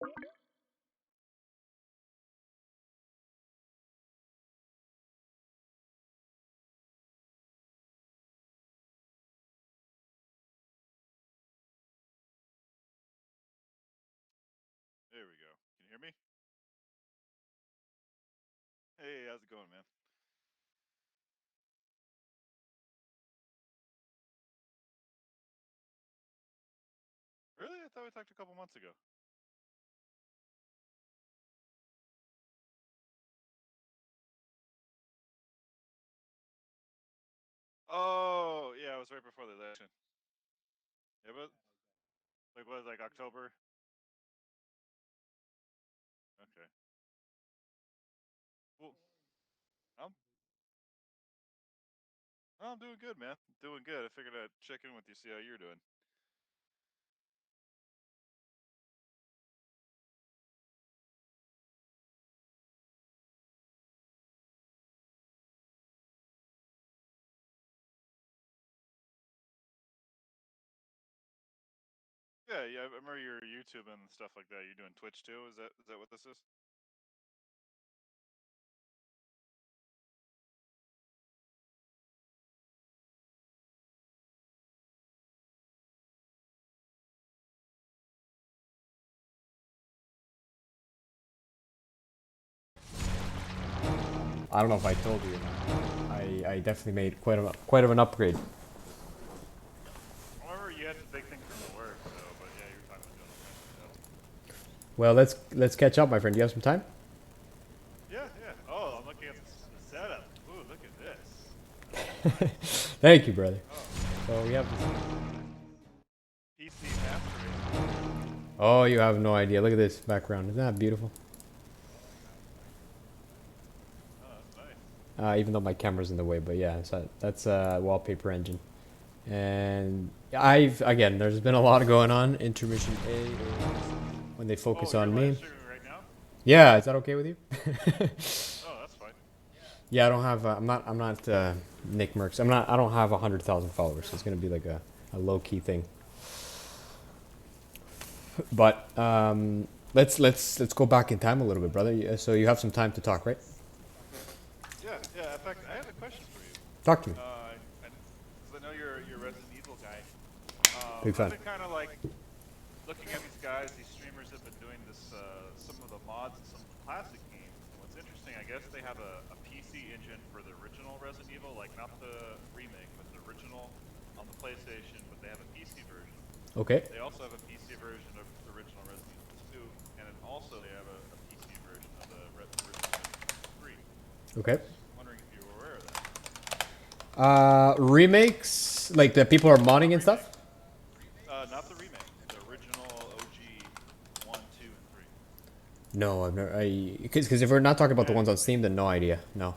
There we go. Can you hear me? Hey, how's it going, man? Really? I thought we talked a couple months ago. Oh, yeah, it was right before the election. Yeah, but like what, like October? Okay. Well, I'm I'm doing good, man. Doing good. I figured I'd check in with you, see how you're doing. Yeah, yeah. I remember your YouTube and stuff like that. You're doing Twitch too. Is that what this is? I don't know if I told you. I definitely made quite of an upgrade. I remember you had some big things from the work, so but yeah, you were talking about doing all kinds of stuff. Well, let's catch up, my friend. Do you have some time? Yeah, yeah. Oh, I'm looking at the setup. Ooh, look at this. That's nice. Thank you, brother. Oh, So we have this. PC master race over here. Oh, you have no idea. Look at this background. Isn't that beautiful? Oh, that's nice. Even though my camera's in the way, but yeah, so that's a wallpaper engine. And I've again, there's been a lot going on. Intermission A is when they Oh, focus you're on live me. streaming right now? Yeah, is that okay with you? Oh, that's fine. Yeah, I don't have. I'm not Nick Merckx. I don't have 100,000 followers. So it's gonna be like a low key thing. But let's go back in time a little bit, brother. So you have some time to talk, right? Yeah, yeah. In fact, I have a question for you. Talk to me. Because I know you're a Resident Evil guy. Big I've fan. been kind of like looking at these guys, these streamers have been doing this, some of the mods in some of the classic games. And what's interesting, I guess they have a PC engine for the original Resident Evil, like not the remake, but the original on the PlayStation. But they have a PC version. Okay. They also have a PC version of the original Resident Evil 2, and then also they have a PC version of the original Resident Evil 3. Okay. I was wondering if you were aware of that. Remakes like the people are Not modding and remake. stuff. Not the remake. The original OG 1, 2, and 3. No, I've never. Because if we're not talking about the And ones on Steam, then no idea. No.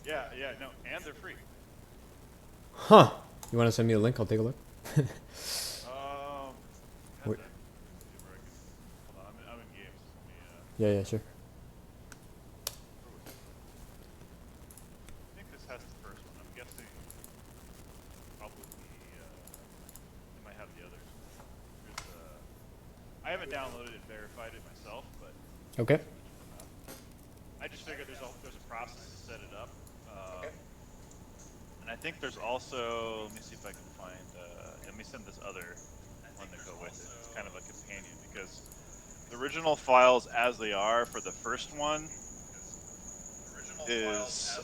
yeah, yeah, no, and they're free. Huh. You want to send me the link? I'll take a look. I have Wait. that. Let me see where I can. Hold on, I'm in games. Let me. Yeah, yeah, sure. Where was it? I think this has the first one. I'm guessing probably. It might have the others. There's I haven't downloaded and verified it myself, but Okay. I just figured there's a process to set it up. And I think there's also. Let me see if I can find. Let me send this other one to go with it. It's kind of a companion because the original files as they are for the first one is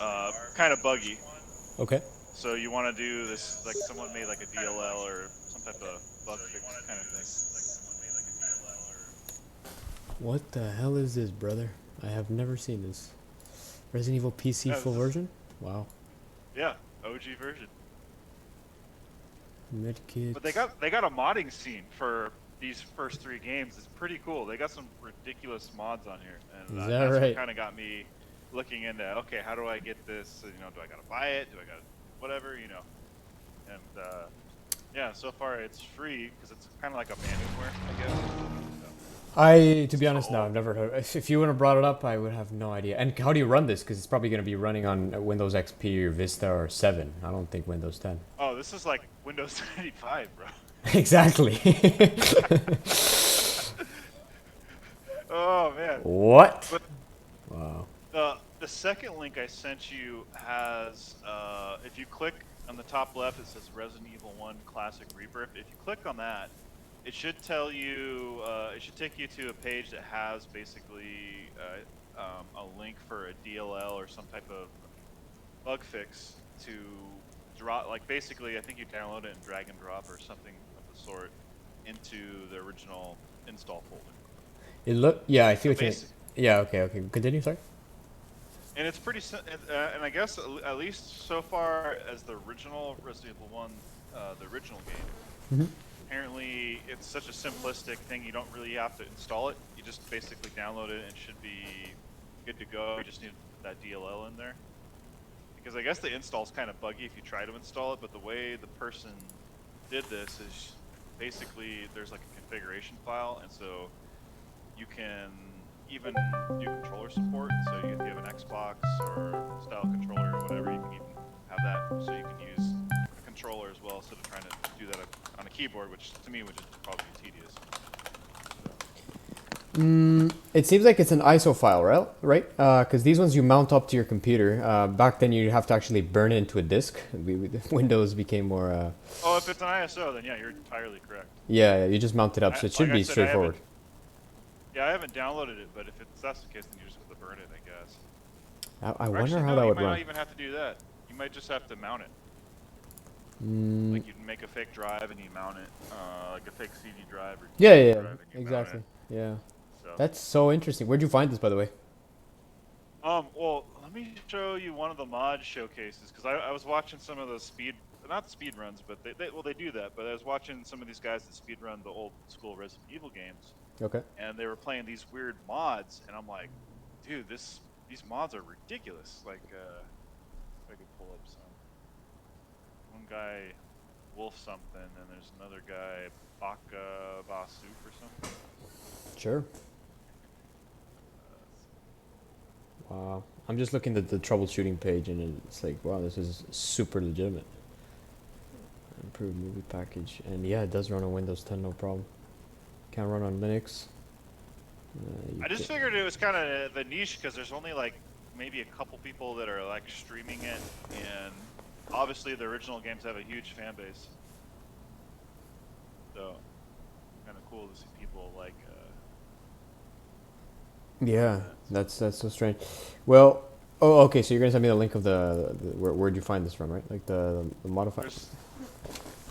kind of buggy. Okay. So you want to do this like someone made like a DLL or some type of bug fix kind of thing. What the hell is this, brother? I have never seen this. Resident Evil PC Yeah, full this is version? Wow. yeah OG version. Medkit. But they got a modding scene for these first three games. It's pretty cool. They got some ridiculous mods on here, and Is that that's what right? kind of got me looking into okay, how do I get this? You know, do I gotta buy it? Do I gotta whatever? You know, and yeah, so far it's free because it's kind of like abandonware, I guess. To be honest, no, So I've never heard. If you would have brought it up, I would have no idea. And how do you run this? Because it's probably going to be running on Windows XP or Vista or 7. I don't think Windows 10. oh, this is like Windows 95, bro. Exactly. Oh man. What? But Wow. the second link I sent you has if you click on the top left, it says Resident Evil 1 Classic Rebirth. If you click on that, it should tell you. It should take you to a page that has basically a link for a DLL or some type of bug fix to drop. Like basically, I think you download it and drag and drop or something of the sort into the original install folder. Yeah, I see So what you mean. basic, Yeah, okay. Continue, sorry. and it's pretty, and I guess at least so far as the original Resident Evil 1, the original game, Mm-hmm. apparently it's such a simplistic thing, you don't really have to install it. You just basically download it and it should be good to go. You just need to put that DLL in there. Because I guess the install's kind of buggy if you try to install it, but the way the person did this is basically there's like a configuration file, and so you can even do controller support. So if you have an Xbox or style controller or whatever, you can even have that. So you can use a controller as well instead of trying to do that on a keyboard, which to me would just probably be tedious. It seems like it's an ISO file, right? Right? Because these ones you mount up to your computer. Back then you'd have to actually burn it into a disk. Windows became more. Oh, if it's an ISO, then yeah, you're entirely correct. Yeah, you just mount it up, so it should Like I be said, straightforward. I haven't downloaded it, but if that's the case, then you just have to burn it, I guess. I Or wonder actually, how no, that you would might not run. even have to do that. You might just have to mount it. Like you'd make a fake drive and you mount it, like a fake CD drive or Yeah, DVD yeah, drive and you exactly. mount Yeah, it. So, that's so interesting. Where'd you find this, by the way? well, let me show you one of the mod showcases because I was watching some of the not speed runs, but they do that. But I was watching some of these guys that speed run the old school Resident Evil games, Okay. and they were playing these weird mods, and I'm like, dude, these mods are ridiculous. Like, if I could pull up some. One guy, Wolf something, and there's another guy, Baka Basuk or something. Sure. Wow. I'm just looking at the troubleshooting page, and it's like, wow, this is super legitimate. Improved movie package, and yeah, it does run on Windows 10, no problem. Can't run on Linux. I just figured it was kind of the niche because there's only like maybe a couple people that are like streaming it, and obviously the original games have a huge fan base. So, kind of cool to see people like. Yeah, that's so strange. Well, oh, okay. So you're gonna send me the link of where'd you find this from, right? Like the modifier,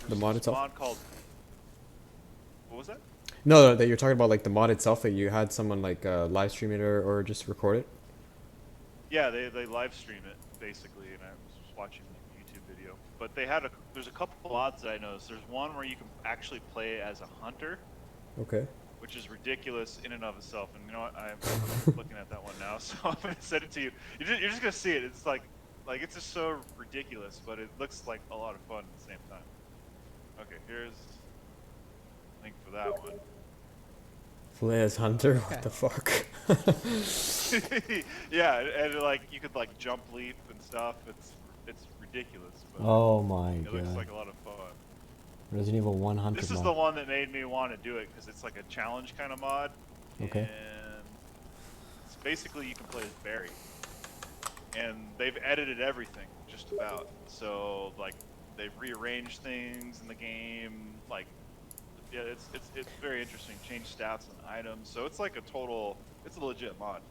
the mod this itself. mod called. What was that? No, that you're talking about, like the mod itself. That you had someone like live stream it or just record it. Yeah, they live stream it basically, and I was just watching the YouTube video. But there's a couple mods that I noticed. There's one where you can actually play as a hunter, Okay. which is ridiculous in and of itself. And you know what? I'm looking at that one now, so I'm gonna send it to you. You're just gonna see it. It's like it's just so ridiculous, but it looks like a lot of fun at the same time. Okay, here's a link for that one. Play as Hunter. What the fuck? Yeah, and like you could like jump leap and stuff. It's ridiculous, but Oh my it looks god. like a lot of fun. Resident Evil 1 Hunter This is mod. the one that made me want to do it because it's like a challenge kind of mod. Okay. And it's basically you can play as Barry, and they've edited everything just about. So like they've rearranged things in the game. Like yeah, it's very interesting. Change stats and items. So it's like it's a legit mod.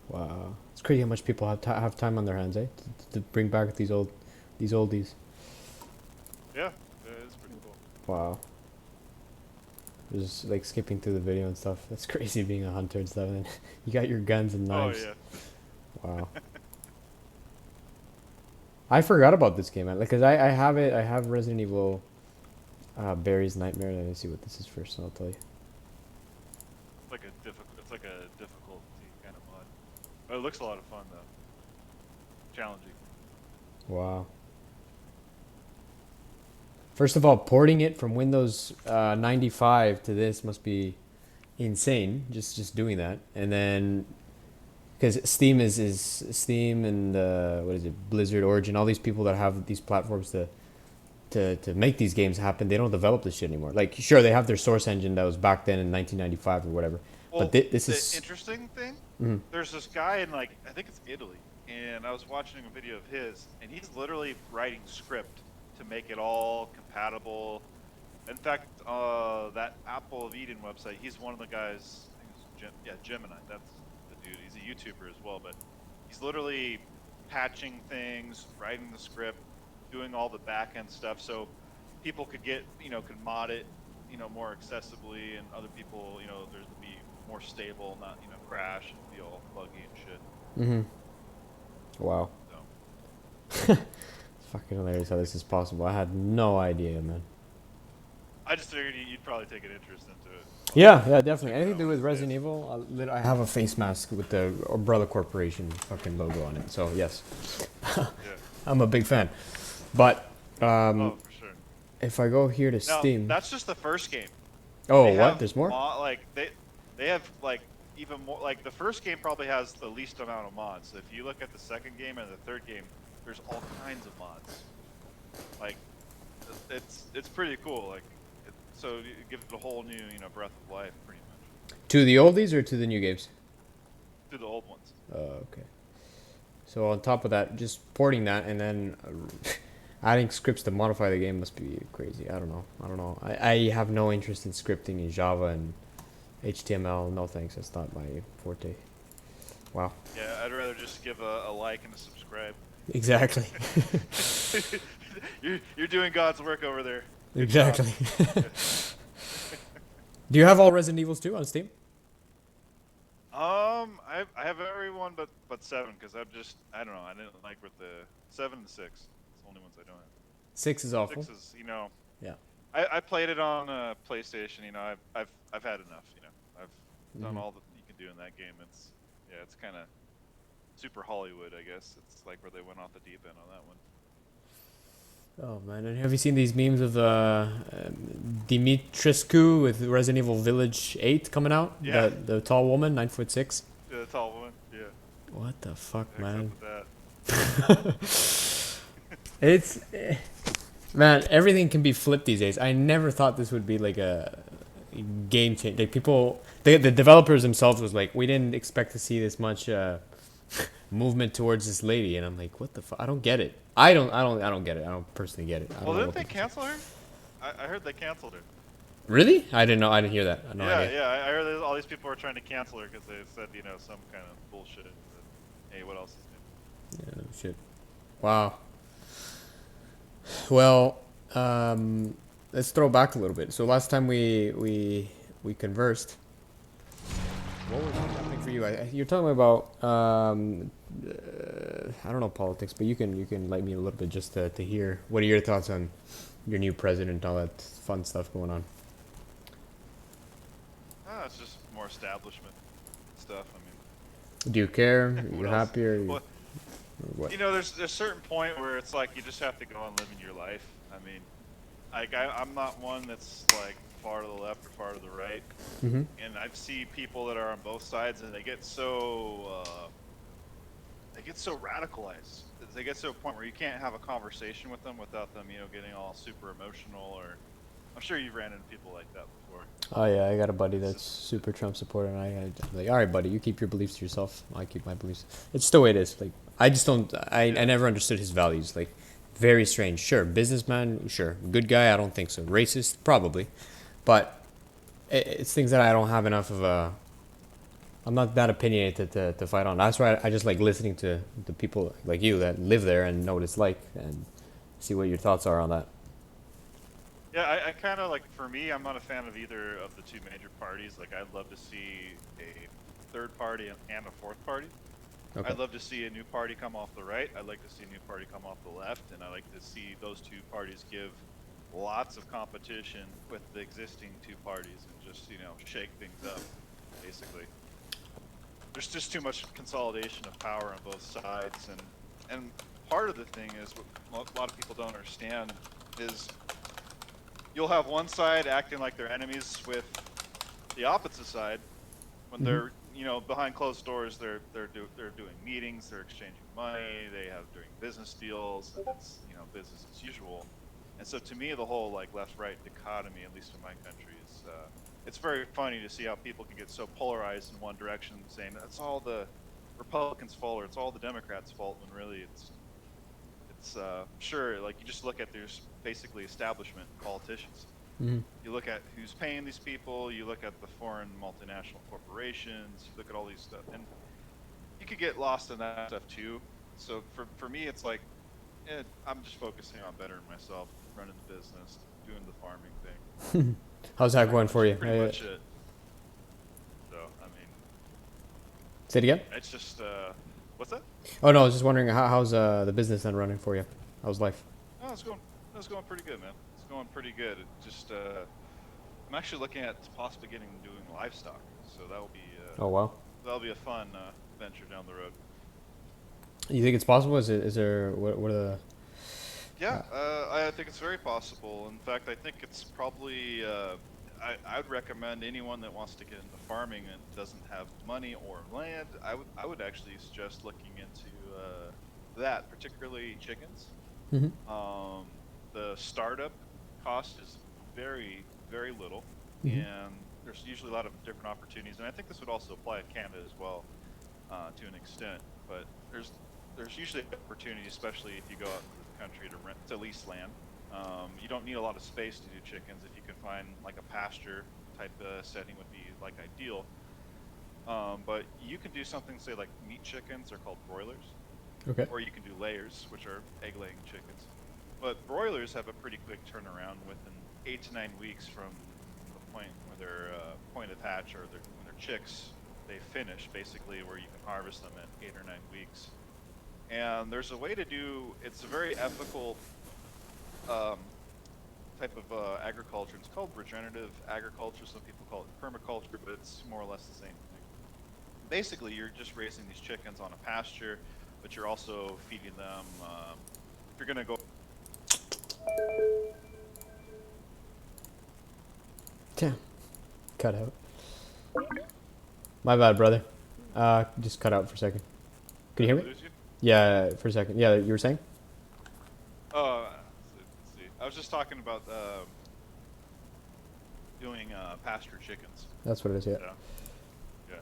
Wow, it's crazy how much people have time on their hands, eh? To bring back these oldies. Yeah, it's pretty cool. Wow. Just like skipping through the video and stuff. That's crazy being a hunter and stuff. And you got your guns and knives. Oh yeah. Wow. I forgot about this game, man. Like, cause I have it. I have Resident Evil, Barry's Nightmare. Let me see what this is first, and I'll tell you. It's like a difficulty kind of mod. But it looks a lot of fun though. Challenging. Wow. First of all, porting it from Windows 95 to this must be insane. Just doing that, and then because Steam is Steam and what is it, Blizzard, Origin, all these people that have these platforms to make these games happen, they don't develop this shit anymore. Like, sure, they have their source engine that was back then in 1995 or whatever, But Well, this the is. interesting thing, Mhm. there's this guy in like I think it's Italy, and I was watching a video of his, and he's literally writing script to make it all compatible. In fact, that Apple of Eden website, he's one of the guys. I think it's Gemini. That's the dude. He's a YouTuber as well, but he's literally patching things, writing the script, doing all the back end stuff, so people could get, could mod it, more accessibly, and other people, there's to be more stable, not, crash and be all buggy and shit. Mm-hmm. Wow. So It's fucking hilarious how this is possible. I had no idea, man. I just figured you'd probably take an interest into it. Yeah, definitely. Check it Anything out to do one with of these Resident days. Evil, I have a face mask with the Umbrella Corporation fucking logo on it. So yes, Yeah. I'm a big fan. But Oh, for sure. if I go here to Now Steam, that's just the first game. oh, They what? have There's more? like they have like even more. Like the first game probably has the least amount of mods. If you look at the second game and the third game, there's all kinds of mods. Like it's pretty cool. Like so it gives it a whole new breath of life, pretty much, To the oldies or to the new games? to the old ones. Okay. So on top of that, just porting that and then adding scripts to modify the game must be crazy. I don't know. I have no interest in scripting in Java and HTML. No thanks. That's not my forte. Wow. Yeah, I'd rather just give a like and a subscribe. Exactly. You're doing God's work over there. Good Exactly. job. Do you have all Resident Evils too on Steam? I have everyone but 7 because I don't know, I didn't like with the 7 and 6. It's the only ones I don't have. 6 is awful. 6 is Yeah. I played it on PlayStation. I've had enough. I've done all that you can do in that game. It's kind of super Hollywood, I guess. It's like where they went off the deep end on that one. Oh man, and have you seen these memes of Dimitrescu with Resident Evil Village 8 coming out? Yeah. The tall woman, 9'6". Yeah, the tall woman. Yeah. What the fuck, The heck's man? up with that? It's man, everything can be flipped these days. I never thought this would be like a game change. Like people, the developers themselves was like, we didn't expect to see this much movement towards this lady, and I'm like, what the fuck? I don't get it. I don't get it. I don't personally get it. I don't Well, know didn't what they the- cancel her? I heard they canceled her. Really? I didn't know. I didn't hear that. No idea. Yeah. I heard all these people were trying to cancel her because they said some kind of bullshit. But, hey, what else is new? Yeah, no shit. Wow. Well, let's throw back a little bit. So last time we conversed, what was happening for you? You're talking about I don't know politics, but you can light me a little bit just to hear. What are your thoughts on your new president and all that fun stuff going on? It's just more establishment stuff. I mean, Do you care? what You're else? happy or What? what? There's a certain point where it's like you just have to go on living your life. I mean, like I'm not one that's like far to the left or far to the right, Mm-hmm. and I see people that are on both sides, and they get so radicalized. They get to a point where you can't have a conversation with them without them, getting all super emotional. Or I'm sure you've ran into people like that before. Oh yeah, I got a buddy that's super Trump supporter, and I'm like, all right, buddy, you keep your beliefs to yourself. I keep my beliefs. It's just the way it is. Like, I just don't. I never understood his values. Like, very strange. Sure, businessman. Sure, good guy. I don't think so. Racist, probably, but it's things that I don't have enough of a. I'm not that opinionated to fight on. That's why I just like listening to the people like you that live there and know what it's like and see what your thoughts are on that. Yeah, I kind of like, for me, I'm not a fan of either of the two major parties. Like, I'd love to see a third party and a fourth party. Okay. I'd love to see a new party come off the right. I'd like to see a new party come off the left. And I like to see those two parties give lots of competition with the existing two parties and just, shake things up, basically. There's just too much consolidation of power on both sides. And part of the thing is, what a lot of people don't understand is, you'll have one side acting like they're enemies with the opposite side when they're, behind closed doors. They're doing meetings, they're exchanging money, they have doing business deals, and it's business as usual. And so to me, the whole like left-right dichotomy, at least in my country, it's very funny to see how people can get so polarized in one direction, saying that's all the Republicans' fault or it's all the Democrats' fault, when really it's sure, like, you just look at there's basically establishment politicians. Mm-hmm. You look at who's paying these people, you look at the foreign multinational corporations, you look at all these stuff, and you could get lost in that stuff too. So for me, it's like, I'm just focusing on bettering myself, running the business, doing the farming thing. How's that going for you? Pretty much it. So, I mean, Say it again? it's just, what's that? Oh no, I was just wondering how's the business then running for you? How's life? Oh, it's going pretty good, man. It's going pretty good. It just, I'm actually looking at possibly getting doing livestock. So that'll be, Oh wow. that'll be a fun venture down the road. You think it's possible? Is there what are the? Yeah, I think it's very possible. In fact, I think it's probably, I would recommend anyone that wants to get into farming and doesn't have money or land, I would actually suggest looking into that, particularly chickens. Mm-hmm. The startup cost is very, very little, Mm-hmm. and there's usually a lot of different opportunities. And I think this would also apply in Canada as well, to an extent. But there's usually opportunity, especially if you go out into the country to lease land. You don't need a lot of space to do chickens. If you can find like a pasture type setting would be like ideal. But you can do something, say like meat chickens, they're called broilers, Okay. or you can do layers, which are egg-laying chickens. But broilers have a pretty quick turnaround within 8 to 9 weeks from the point where they're point of hatch, or when they're chicks, they finish basically, where you can harvest them at 8 or 9 weeks. And there's a way to do, it's a very ethical type of agriculture. It's called regenerative agriculture. Some people call it permaculture, but it's more or less the same thing. Basically, you're just raising these chickens on a pasture, but you're also feeding them. If you're going to go. Damn. Cut out. My bad, brother. Just cut out for a second. Can you hear me? Lose you? Yeah, for a second. Yeah, you were saying? Let's see. I was just talking about doing pasture chickens. That's what it is. Yeah. Yeah.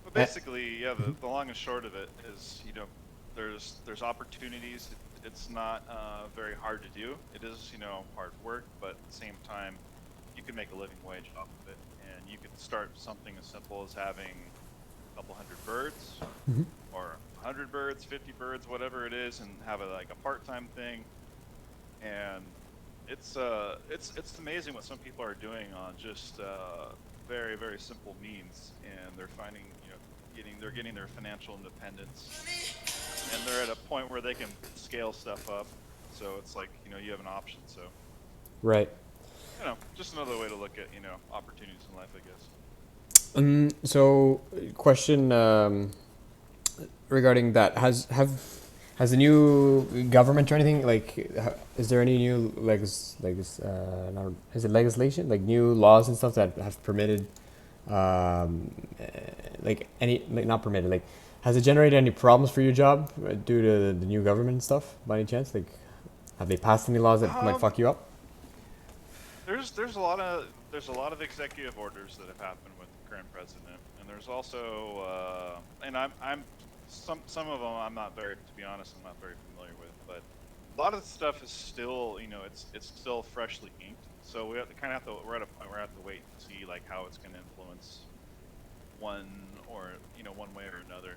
But basically, yeah, the long and short of it is, there's opportunities. It's not very hard to do. It is, hard work, but at the same time, you can make a living wage off of it. And you could start something as simple as having a couple hundred birds, Mm-hmm. or 100 birds, 50 birds, whatever it is, and have like a part-time thing. And it's amazing what some people are doing on just very, very simple means, and they're finding, they're getting their financial independence, and they're at a point where they can scale stuff up. So it's like, you have an option. So, Right. just another way to look at, opportunities in life, I guess. So, question regarding that: has the new government or anything, like, is there any new not, is it legislation, like new laws and stuff that have permitted, not permitted, like, has it generated any problems for your job due to the new government and stuff by any chance? Like, have they passed any laws that might fuck you up? There's a lot of executive orders that have happened with the current president, and there's also and I'm some of them I'm not very, to be honest, I'm not very familiar with, but a lot of the stuff is still, it's still freshly inked. So we're at a point where we have to wait to see like how it's going to influence one way or another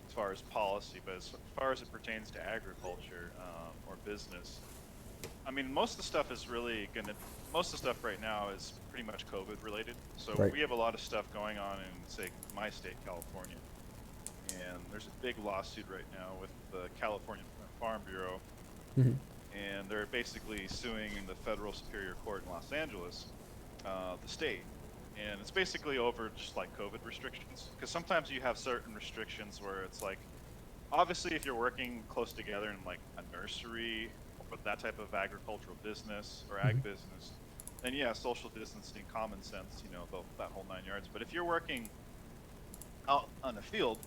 as far as policy. But as far as it pertains to agriculture or business, I mean, most of the stuff right now is pretty much COVID related. So Right. we have a lot of stuff going on in, say, my state, California. And there's a big lawsuit right now with the California Farm Bureau. Mm-hmm. And they're basically suing the federal superior court in Los Angeles, the state. And it's basically over just like COVID restrictions. Because sometimes you have certain restrictions where it's like, obviously if you're working close together in like a nursery or that type of agricultural business or ag business, then yeah, social distancing, common sense, that whole 9 yards. But if you're working out on a field,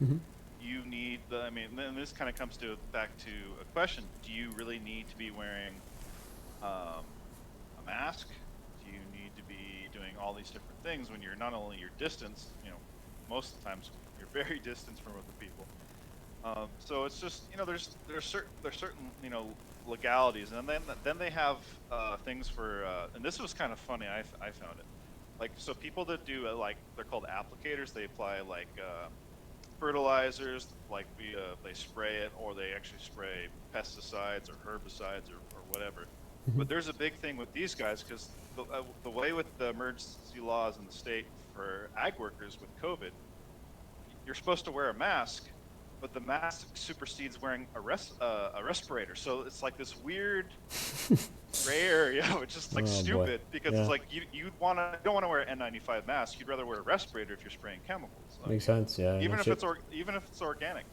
Mm-hmm. you need and this kind of comes back to a question: do you really need to be wearing a mask? Do you need to be doing all these different things when you're not only your distance, most of the times you're very distant from other people. So it's just, there's certain legalities, and then they have things for and this was kind of funny. I found it, like, so people that do like, they're called applicators. They apply like fertilizers, like they spray it, or they actually spray pesticides or herbicides or whatever. But there's a big thing with these guys, because the way with the emergency laws in the state for ag workers with COVID, you're supposed to wear a mask, but the mask supersedes wearing a respirator. So it's like this weird gray area, which is like Oh boy. stupid, because Yeah. it's like you don't want to wear an N95 mask. You'd rather wear a respirator if you're spraying chemicals. I Makes mean, sense. Yeah. No shit. even if it's organic,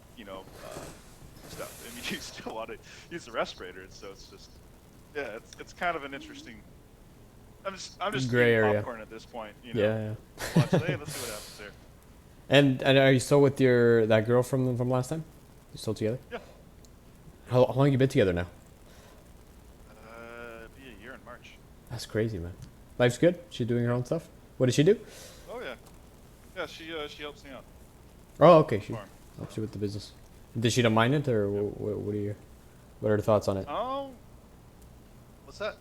stuff. I mean, you still want to use the respirator. So it's just, yeah, it's kind of an interesting. I'm just Gray eating area. popcorn at this point. Yeah. Watch, hey, let's see what happens there. And are you still with that girl from last time? You still together? Yeah. How long you been together now? Be a year in March. That's crazy, man. Life's good. She doing her own stuff. What does she do? Oh yeah, yeah. She helps me out. Oh, okay. She Farm. helps you with the business. Does she don't mind it, or what are her thoughts on it? Oh, what's that?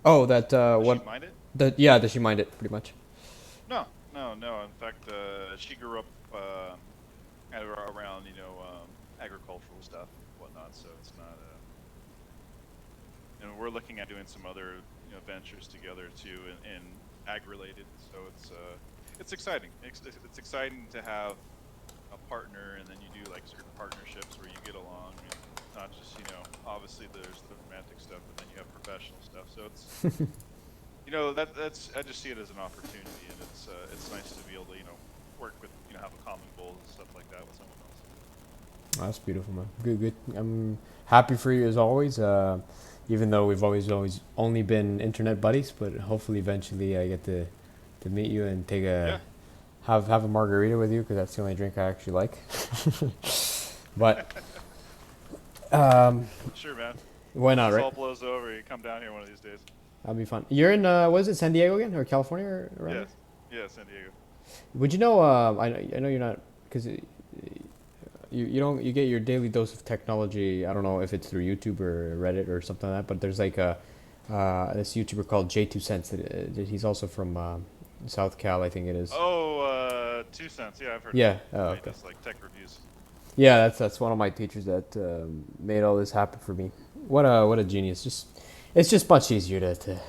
Oh, that Does what? she mind it? Yeah, does she mind it? Pretty much. No, no, no. In fact, she grew up around agricultural stuff and whatnot. So it's not. We're looking at doing some other ventures together too, in ag related. So it's exciting. It's exciting to have a partner, and then you do like certain partnerships where you get along, and not just obviously there's the romantic stuff, but then you have professional stuff. So it's that's I just see it as an opportunity, and it's nice to be able to work with have a common goal and stuff like that with someone else. That's beautiful, man. Good. I'm happy for you as always. Even though we've always only been internet buddies, but hopefully eventually I get to meet you and take Yeah. have a margarita with you, because that's the only drink I actually like. But Sure, man. why not, This right? all blows over. You come down here one of these days. That'll be fun. You're in what is it, San Diego again, or California, or around Yes. Yeah, San Diego. there? Would you know? I know you're not, because you get your daily dose of technology. I don't know if it's through YouTube or Reddit or something like that, but there's like this YouTuber called J2 Cents. He's also from South Cal, I think it is. Oh, 2 cents. Yeah, I've heard. Yeah. Of it. Oh, He okay. does like tech reviews. Yeah, that's one of my teachers that made all this happen for me. What a genius! It's just much easier to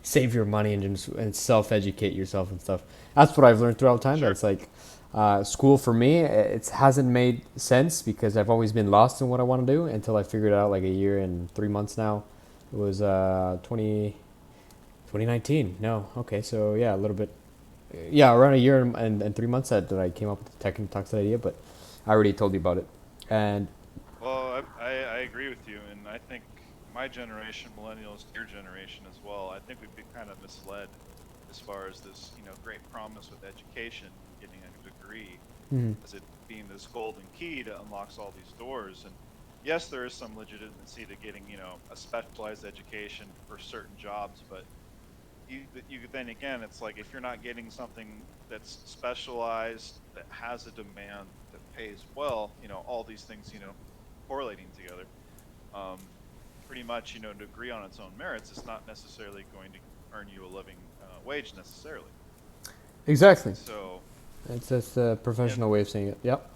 save your money and self-educate yourself and stuff. That's what I've learned throughout time. Sure. That's like school for me. It hasn't made sense because I've always been lost in what I want to do until I figured it out like a year and 3 months now. It was 2019. No, okay, so yeah, a little bit. Yeah, around a year and 3 months that I came up with the Tech and Talks idea, but I already told you about it. And Well, I agree with you, and I think my generation, millennials, your generation as well, I think we've been kind of misled as far as this, great promise with education, getting a degree, mhm, as it being this golden key that unlocks all these doors. And yes, there is some legitimacy to getting, a specialized education for certain jobs, but you then again, it's like if you're not getting something that's specialized, that has a demand, that pays well, all these things, correlating together, um, pretty much, to agree on its own merits, it's not necessarily going to earn you a living wage necessarily. exactly. So, That's the professional way of saying it. Yep.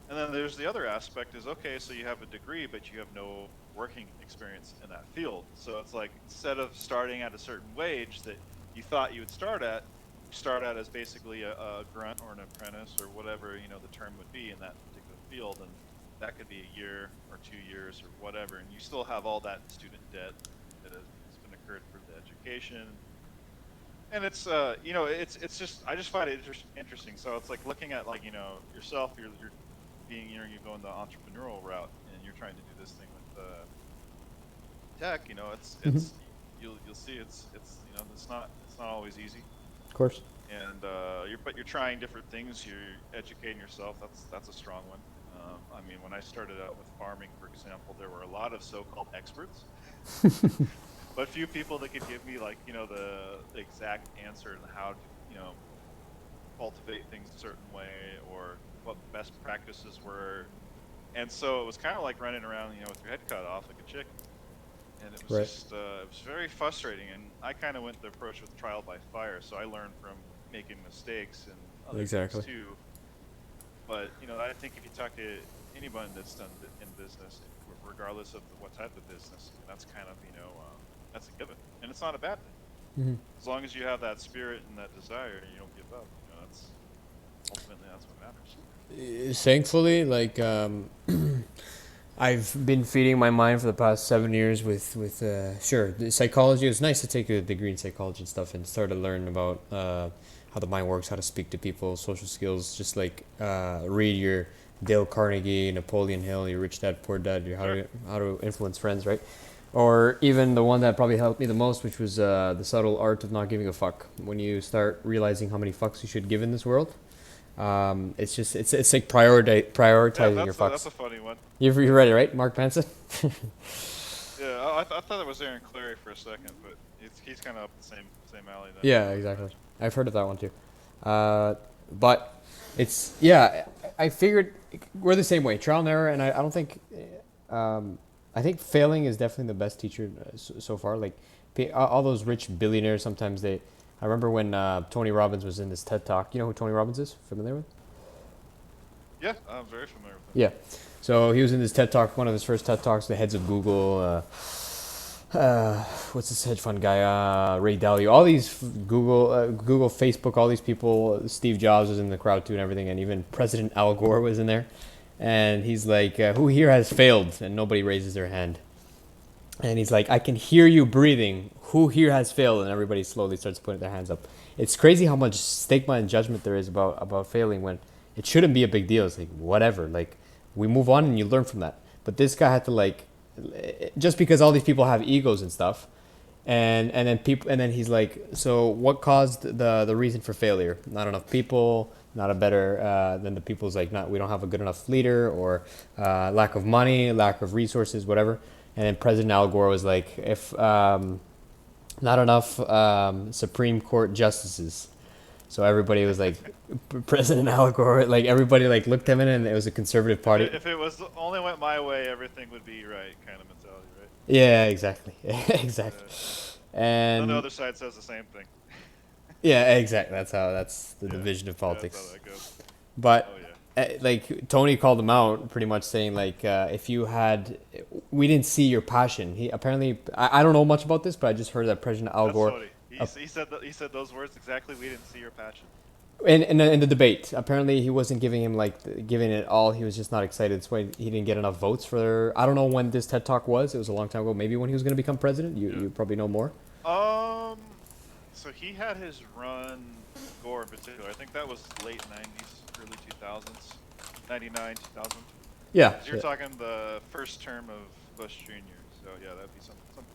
and then there's the other aspect is, okay, so you have a degree, but you have no working experience in that field. So it's like, instead of starting at a certain wage that you thought you would start at, you start at as basically a grunt or an apprentice or whatever, the term would be in that particular field. And that could be a year or 2 years or whatever. And you still have all that student debt that has been incurred for the education. And it's it's just, I just find it interesting. So it's like looking at like yourself, you're being you're going the entrepreneurial route, and you're trying to do this thing with tech. It's you'll see it's it's not always easy. Of course. And you're trying different things. You're educating yourself. That's a strong one. I mean, when I started out with farming, for example, there were a lot of so-called experts. but few people that could give me like the exact answer and how to cultivate things a certain way or what best practices were. And so it was kind of like running around with your head cut off like a chicken. And it was Right. just it was very frustrating. And I kind of went the approach with trial by fire, so I learned from making mistakes and other Exactly. things too. But I think if you talk to anyone that's done in business, regardless of what type of business, that's kind of that's a given, and it's not a bad thing Hmm. as long as you have that spirit and that desire and you don't give up. That's ultimately that's what matters. Thankfully, like I've been feeding my mind for the past 7 years with sure the psychology. It was nice to take a degree in psychology and stuff and start to learn about how the mind works, how to speak to people, social skills. Just like read your Dale Carnegie, Napoleon Hill, your Rich Dad Poor Dad, your Sure. how to influence friends, right? Or even the one that probably helped me the most, which was the subtle art of not giving a fuck. When you start realizing how many fucks you should give in this world, it's just it's like Yeah, prioritizing your that's fucks. a funny one. You read it, right, Mark Manson? Yeah, I thought it was Aaron Clary for a second, but he's kind of up the same alley then. Yeah, exactly. I've heard of that one too. But it's yeah. I figured we're the same way, trial and error, and I don't think. I think failing is definitely the best teacher so far. Like all those rich billionaires, sometimes they. I remember when Tony Robbins was in this TED Talk. You know who Tony Robbins is? Familiar with? Yeah, I'm very familiar with Yeah. So he was in this TED Talk, one of his first TED Talks, the heads of Google, what's this hedge fund guy? Ray Dalio. All these Google, Facebook, all these people. Steve Jobs was in the crowd too, and everything, and even President Al Gore was in there. And he's like, "Who here has failed?" And nobody raises their hand. And he's like, "I can hear you breathing. Who here has failed?" And everybody slowly starts putting their hands up. It's crazy how much stigma and judgment there is about failing when it shouldn't be a big deal. It's like whatever. Like we move on and you learn from that. But this guy had to like, just because all these people have egos and stuff, and then he's like, so what caused the reason for failure? Not enough people, not a better then the people's like, not we don't have a good enough leader, or lack of money, lack of resources, whatever. And then President Al Gore was like, if not enough Supreme Court justices. So everybody was like, President Al Gore, like everybody like looked him in, and it was a conservative If party. it was only went my way, everything would be right kind of mentality, right? Yeah, exactly, exactly. Uh, and then the And other side says the same thing. yeah, exactly. That's the Yeah, division of yeah, that's how politics. that goes. Oh But yeah. like Tony called him out, pretty much saying like, if you had, we didn't see your passion. He apparently, I don't know much about this, but I just heard that President Al That's Gore, funny. He said those words exactly. We didn't see your passion. in the debate, apparently he wasn't giving him like giving it all. He was just not excited. That's why he didn't get enough votes for. I don't know when this TED Talk was. It was a long time ago. Maybe when he was going to become president. You Yeah. probably know more. Um. So he had his run, Gore in particular. I think that was late '90s, early 2000s, '99, 2000. Yeah. 'Cause you're talking the first term of Bush Jr. So yeah, that'd be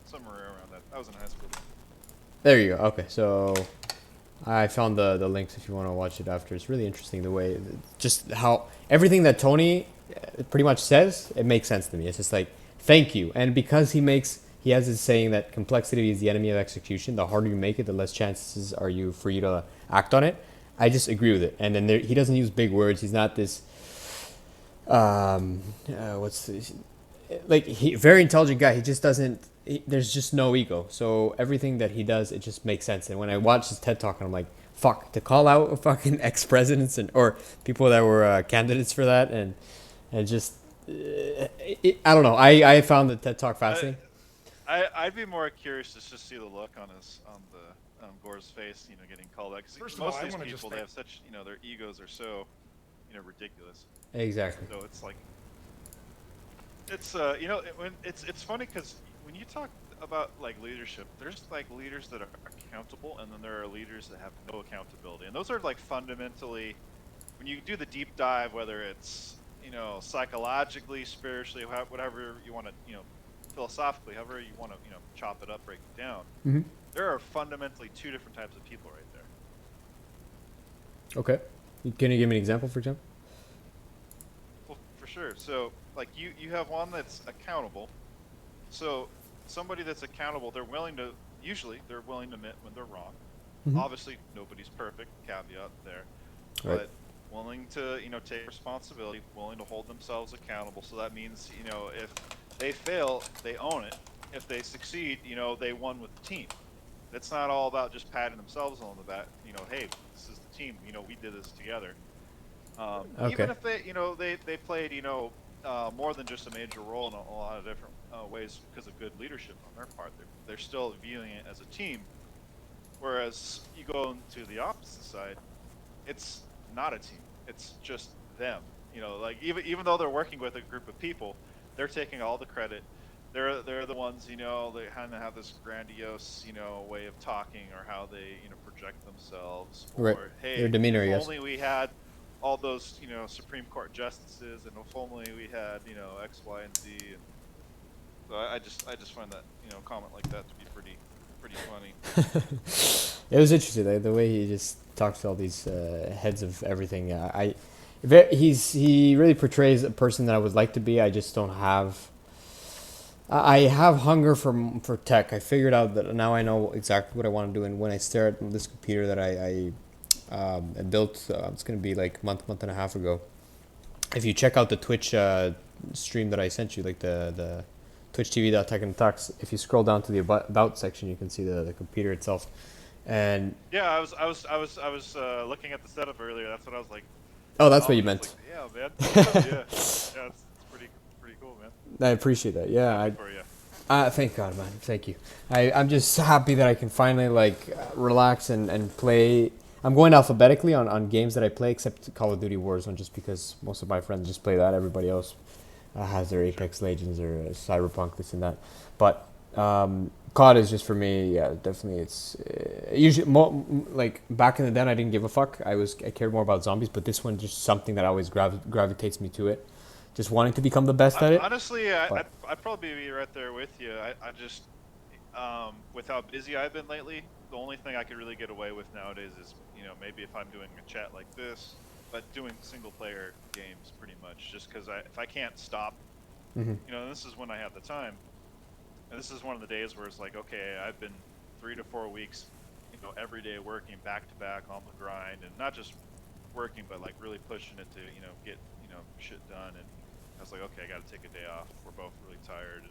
somewhere around that. I was in high school. There you go. Okay, so I found the links if you want to watch it after. It's really interesting the way, just how everything that Tony pretty much says, it makes sense to me. It's just like, thank you. And because he has this saying that complexity is the enemy of execution. The harder you make it, the less chances are you for you to act on it. I just agree with it. And then he doesn't use big words. He's not this, what's this? Like he very intelligent guy. He just doesn't. There's just no ego. So everything that he does, it just makes sense. And when I watch his TED talk, I'm like, fuck, to call out fucking ex presidents and or people that were candidates for that, and just I don't know. I found the TED talk fascinating. I'd be more curious to just see the look on the Gore's face, getting called out. Because First of all, most I of these want to just people, they thank. have such, their egos are so, ridiculous. Exactly. So it's like, it's it's funny because when you talk about like leadership, there's like leaders that are accountable, and then there are leaders that have no accountability, and those are like fundamentally, when you do the deep dive, whether it's psychologically, spiritually, whatever you want to, philosophically, however you want to, chop it up, break it down. Mm-hmm. There are fundamentally two different types of people right there. Okay. Can you give me an example, for example? Well, for sure. So, like you have one that's accountable. So, somebody that's accountable. They're willing to admit when they're wrong. Hmm. Obviously, nobody's perfect, caveat there, Right. but willing to, take responsibility, willing to hold themselves accountable. So that means, if they fail, they own it. If they succeed, they won with the team. It's not all about just patting themselves on the back. Hey, this is the team. We did this together. Okay. Even if they played, more than just a major role in a lot of different ways because of good leadership on their part. They're still viewing it as a team. Whereas you go into the opposite side, it's not a team. It's just them. Like even though they're working with a group of people, they're taking all the credit. They're the ones, they kind of have this grandiose, way of talking or how they, project themselves. Right. Or Their hey, demeanor, if I guess. only we had all those, Supreme Court justices, and if only we had, X, Y, and Z. And so I just find that, comment like that to be pretty funny. It was interesting the way he just talks to all these heads of everything. He really portrays a person that I would like to be. I just don't have. I have hunger for tech. I figured out that now I know exactly what I want to do. And when I stare at this computer that I built, it's gonna be like month and a half ago. If you check out the Twitch stream that I sent you, like the Twitch TV.tech and talks, if you scroll down to the about section, you can see the computer itself. And Yeah, I was looking at the setup earlier. That's what I was like. oh, that's what you Acknowledging. It's like, meant. yeah, man. Yeah. It's pretty cool, man. I appreciate that. Yeah, Happy for you. thank God, man. Thank you. I'm just happy that I can finally relax and play. I'm going alphabetically on games that I play, except Call of Duty Warzone, just because most of my friends just play that. Everybody else has their Apex Legends or Cyberpunk, this and that. But COD is just for me. Yeah, definitely. It's usually like back in the day, I didn't give a fuck. I cared more about zombies, but this one just something that always gravitates me to it. Just wanting to become the best at it. Honestly, But I'd probably be right there with you. I just, with how busy I've been lately, the only thing I could really get away with nowadays is, maybe if I'm doing a chat like this, but doing single player games pretty much, just because if I can't stop, mhm. this is when I have the time. And this is one of the days where it's like, okay, I've been 3 to 4 weeks, every day working back to back on the grind, and not just working, but like really pushing it to, get, shit done. And I was like, okay, I got to take a day off. We're both really tired,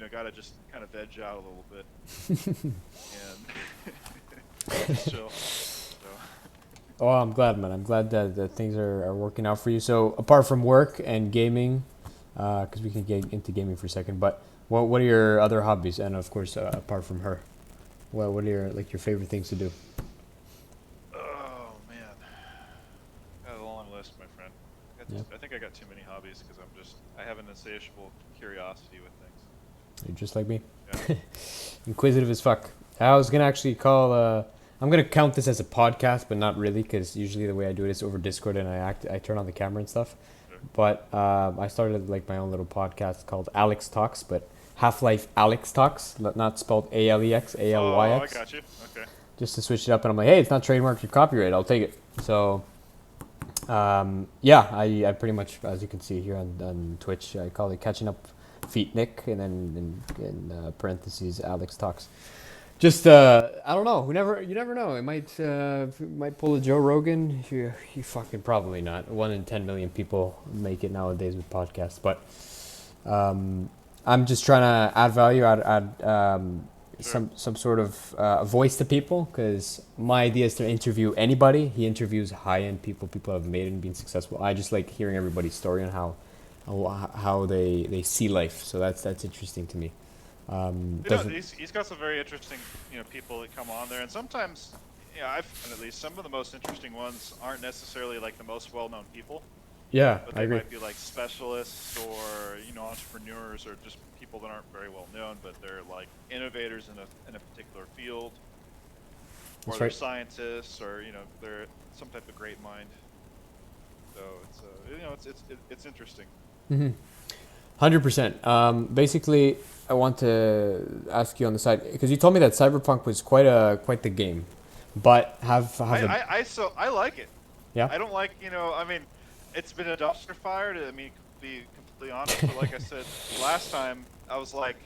and got to just kind of veg out a little bit and just chill. So. Oh, I'm glad, man. I'm glad that things are working out for you. So, apart from work and gaming, because we can get into gaming for a second, but what are your other hobbies? And of course, apart from her, what are your favorite things to do? Oh man, got a long list, my friend. Yeah, I think I got too many hobbies because I have an insatiable curiosity with things. you're just like me, Yeah. inquisitive as fuck. I was gonna actually call. I'm gonna count this as a podcast, but not really, because usually the way I do it is over Discord and I turn on the camera and stuff. Sure. But I started like my own little podcast called AlyxTalks, but Half-Life AlyxTalks, not spelled ALEX, Oh, I ALYX. got you. Okay. Just to switch it up. And I'm like, hey, it's not trademarked or copyright. I'll take it. So, yeah, I pretty much, as you can see here on Twitch, I call it Catching Up Feet Nick, and then in parentheses, Alex Talks. Just, I don't know. You never know. It might pull a Joe Rogan. You fucking probably not. 1 in 10 million people make it nowadays with podcasts. But I'm just trying to add value, add Sure. some sort of voice to people, because my idea is to interview anybody. He interviews high-end people who have made it and been successful. I just like hearing everybody's story and how they see life. So that's interesting to me. He's got some very interesting, people that come on there, and sometimes, I've found at least some of the most interesting ones aren't necessarily like the most well-known people, Yeah, but I they agree. might be like specialists or entrepreneurs or just people that aren't very well known, but they're like innovators in a particular field, or That's they're right. scientists, or they're some type of great mind. So it's interesting. 100%. Basically, I want to ask you on the side, because you told me that Cyberpunk was quite the game, but I like it. yeah. I don't like, I mean, it's been a dumpster fire to be completely honest. But like I said last time, I was like,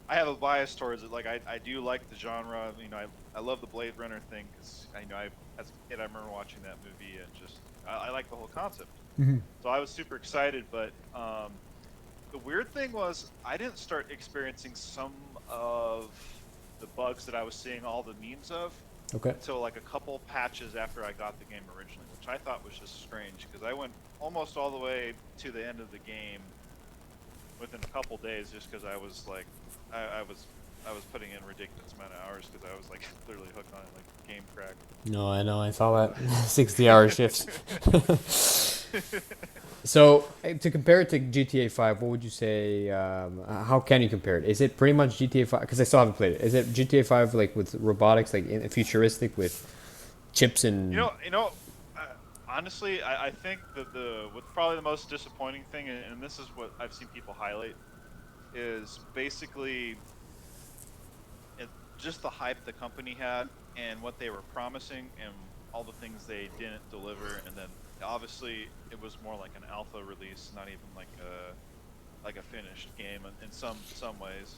I have a bias towards it. Like I do like the genre. You know, I love the Blade Runner thing because I know I as a kid I remember watching that movie and just I like the whole concept. Hmm. So I was super excited. But the weird thing was I didn't start experiencing some of the bugs that I was seeing all the memes of Okay. until like a couple patches after I got the game originally, which I thought was just strange because I went almost all the way to the end of the game within a couple days just because I was like, I was putting in ridiculous amount of hours because I was like literally hooked on it like game crack. No, I know. I saw that 60-hour shifts. So to compare it to GTA 5, what would you say? How can you compare it? Is it pretty much GTA 5? Because I still haven't played it. Is it GTA 5 like with robotics, like futuristic with chips You and? know, honestly, I think that the what's probably the most disappointing thing, and this is what I've seen people highlight, is basically it, just the hype the company had and what they were promising and all the things they didn't deliver, and then obviously it was more like an alpha release, not even like a finished game in some ways.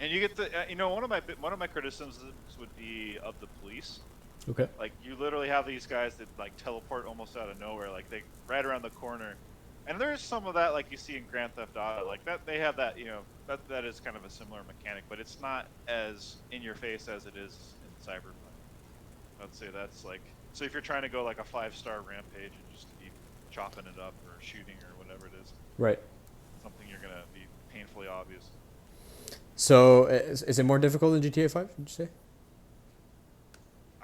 And you get the you know one of my criticisms would be of the police. Okay. Like you literally have these guys that like teleport almost out of nowhere, like they right around the corner. And there's some of that like you see in Grand Theft Auto, like that they have that, you know, that is kind of a similar mechanic, but it's not as in your face as it is in Cyberpunk. I'd say that's like so if you're trying to go like a 5-star rampage and just keep chopping it up or shooting or whatever it is, Right. something you're gonna be painfully obvious. So is it more difficult than GTA 5? Would you say?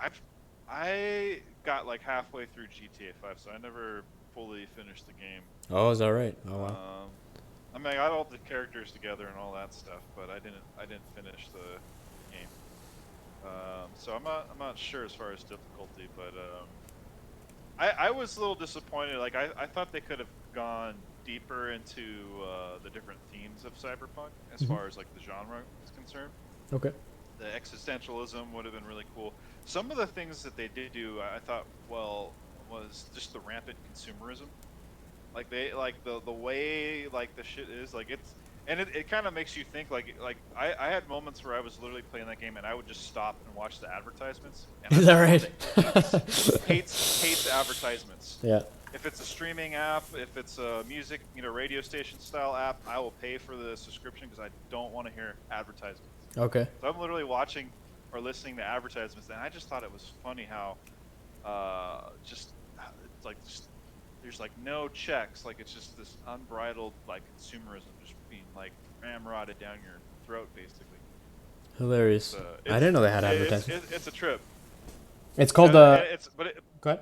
I've I got like halfway through GTA 5, so I never fully finished the game. Oh, is that right? Oh wow. Um, I mean, I got all the characters together and all that stuff, but I didn't finish the game. So I'm not sure as far as difficulty, but I was a little disappointed. Like I thought they could have gone deeper into the different themes of Cyberpunk as Hmm. far as like the genre is concerned. Okay. The existentialism would have been really cool. Some of the things that they did do, I thought, well, was just the rampant consumerism. Like they like the way like the shit is like it's and it kind of makes you think like I had moments where I was literally playing that game and I would just stop and watch the advertisements and Is I'm that someone right? that hates advertisements. Yeah. If it's a streaming app, if it's a music, you know, radio station style app, I will pay for the subscription because I don't want to hear advertisements. Okay. So I'm literally watching or listening to advertisements, and I just thought it was funny how just it's like just, there's like no checks, like it's just this unbridled like consumerism just being like ramrodded down your throat, basically. Hilarious. I It's didn't know they had advertisements. it's a trip. It's called It's Go ahead.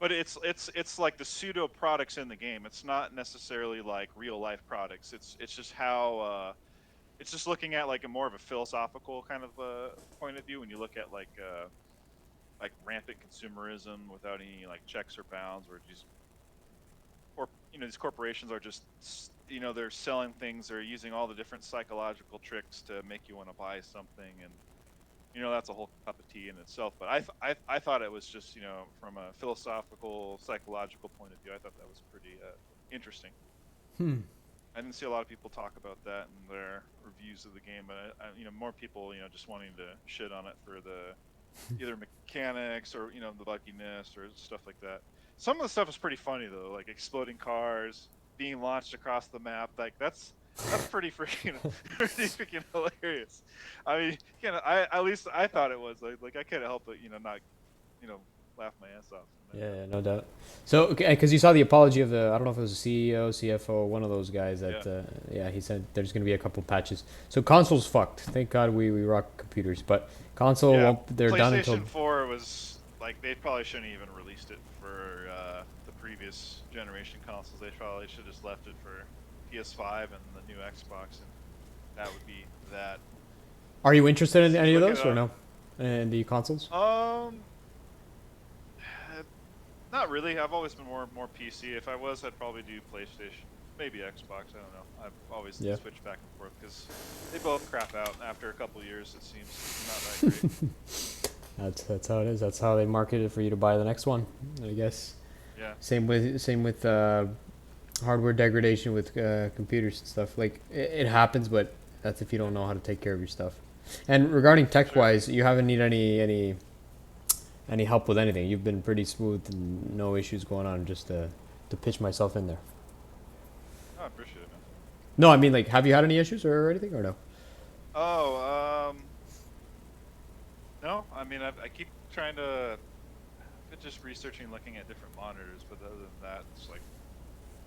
but it's like the pseudo products in the game. It's not necessarily like real life products. It's just how it's just looking at like a more of a philosophical kind of point of view when you look at like rampant consumerism without any like checks or bounds, or just or you know these corporations are just you know they're selling things, they're using all the different psychological tricks to make you want to buy something, and you know that's a whole cup of tea in itself. But I thought it was just you know from a philosophical psychological point of view, I thought that was pretty interesting. Hmm. I didn't see a lot of people talk about that in their reviews of the game, but you know, more people, you know, just wanting to shit on it for the either mechanics or you know the bugginess or stuff like that. Some of the stuff is pretty funny though, like exploding cars being launched across the map. Like that's pretty freaking pretty freaking hilarious. I mean, you know, I at least I thought it was like I couldn't help but you know not you know laugh my ass off. Yeah, no doubt. So, because you saw the apology of the, I don't know if it was the CEO, CFO, one of those guys Yeah. that, yeah, he said there's going to be a couple patches. So console's fucked. Thank God we rock computers, but console Yeah, won't. They're done until. PlayStation 4 was like they probably shouldn't even released it for the previous generation consoles. They probably should have just left it for PS5 and the new Xbox, and that would be that. Are you interested in You any of look those or no? In the consoles? at not really. I've always been more PC. If I was, I'd probably do PlayStation, maybe Xbox. I don't know. I've always Yeah. switched back and forth because they both crap out after a couple years. It seems not that great. That's how it is. That's how they market it for you to buy the next one, I guess. Yeah. Same with hardware degradation with computers and stuff. Like it happens, but That's if you don't know how to take care of your stuff. And regarding tech wise, you haven't need any help with anything. You've been pretty smooth and no issues going on. Just to pitch myself in there. Oh, I appreciate it, man. No, I mean like, have you had any issues or anything or no? Oh, no. I mean, I keep trying to. I've been just researching, looking at different monitors, but other than that, it's like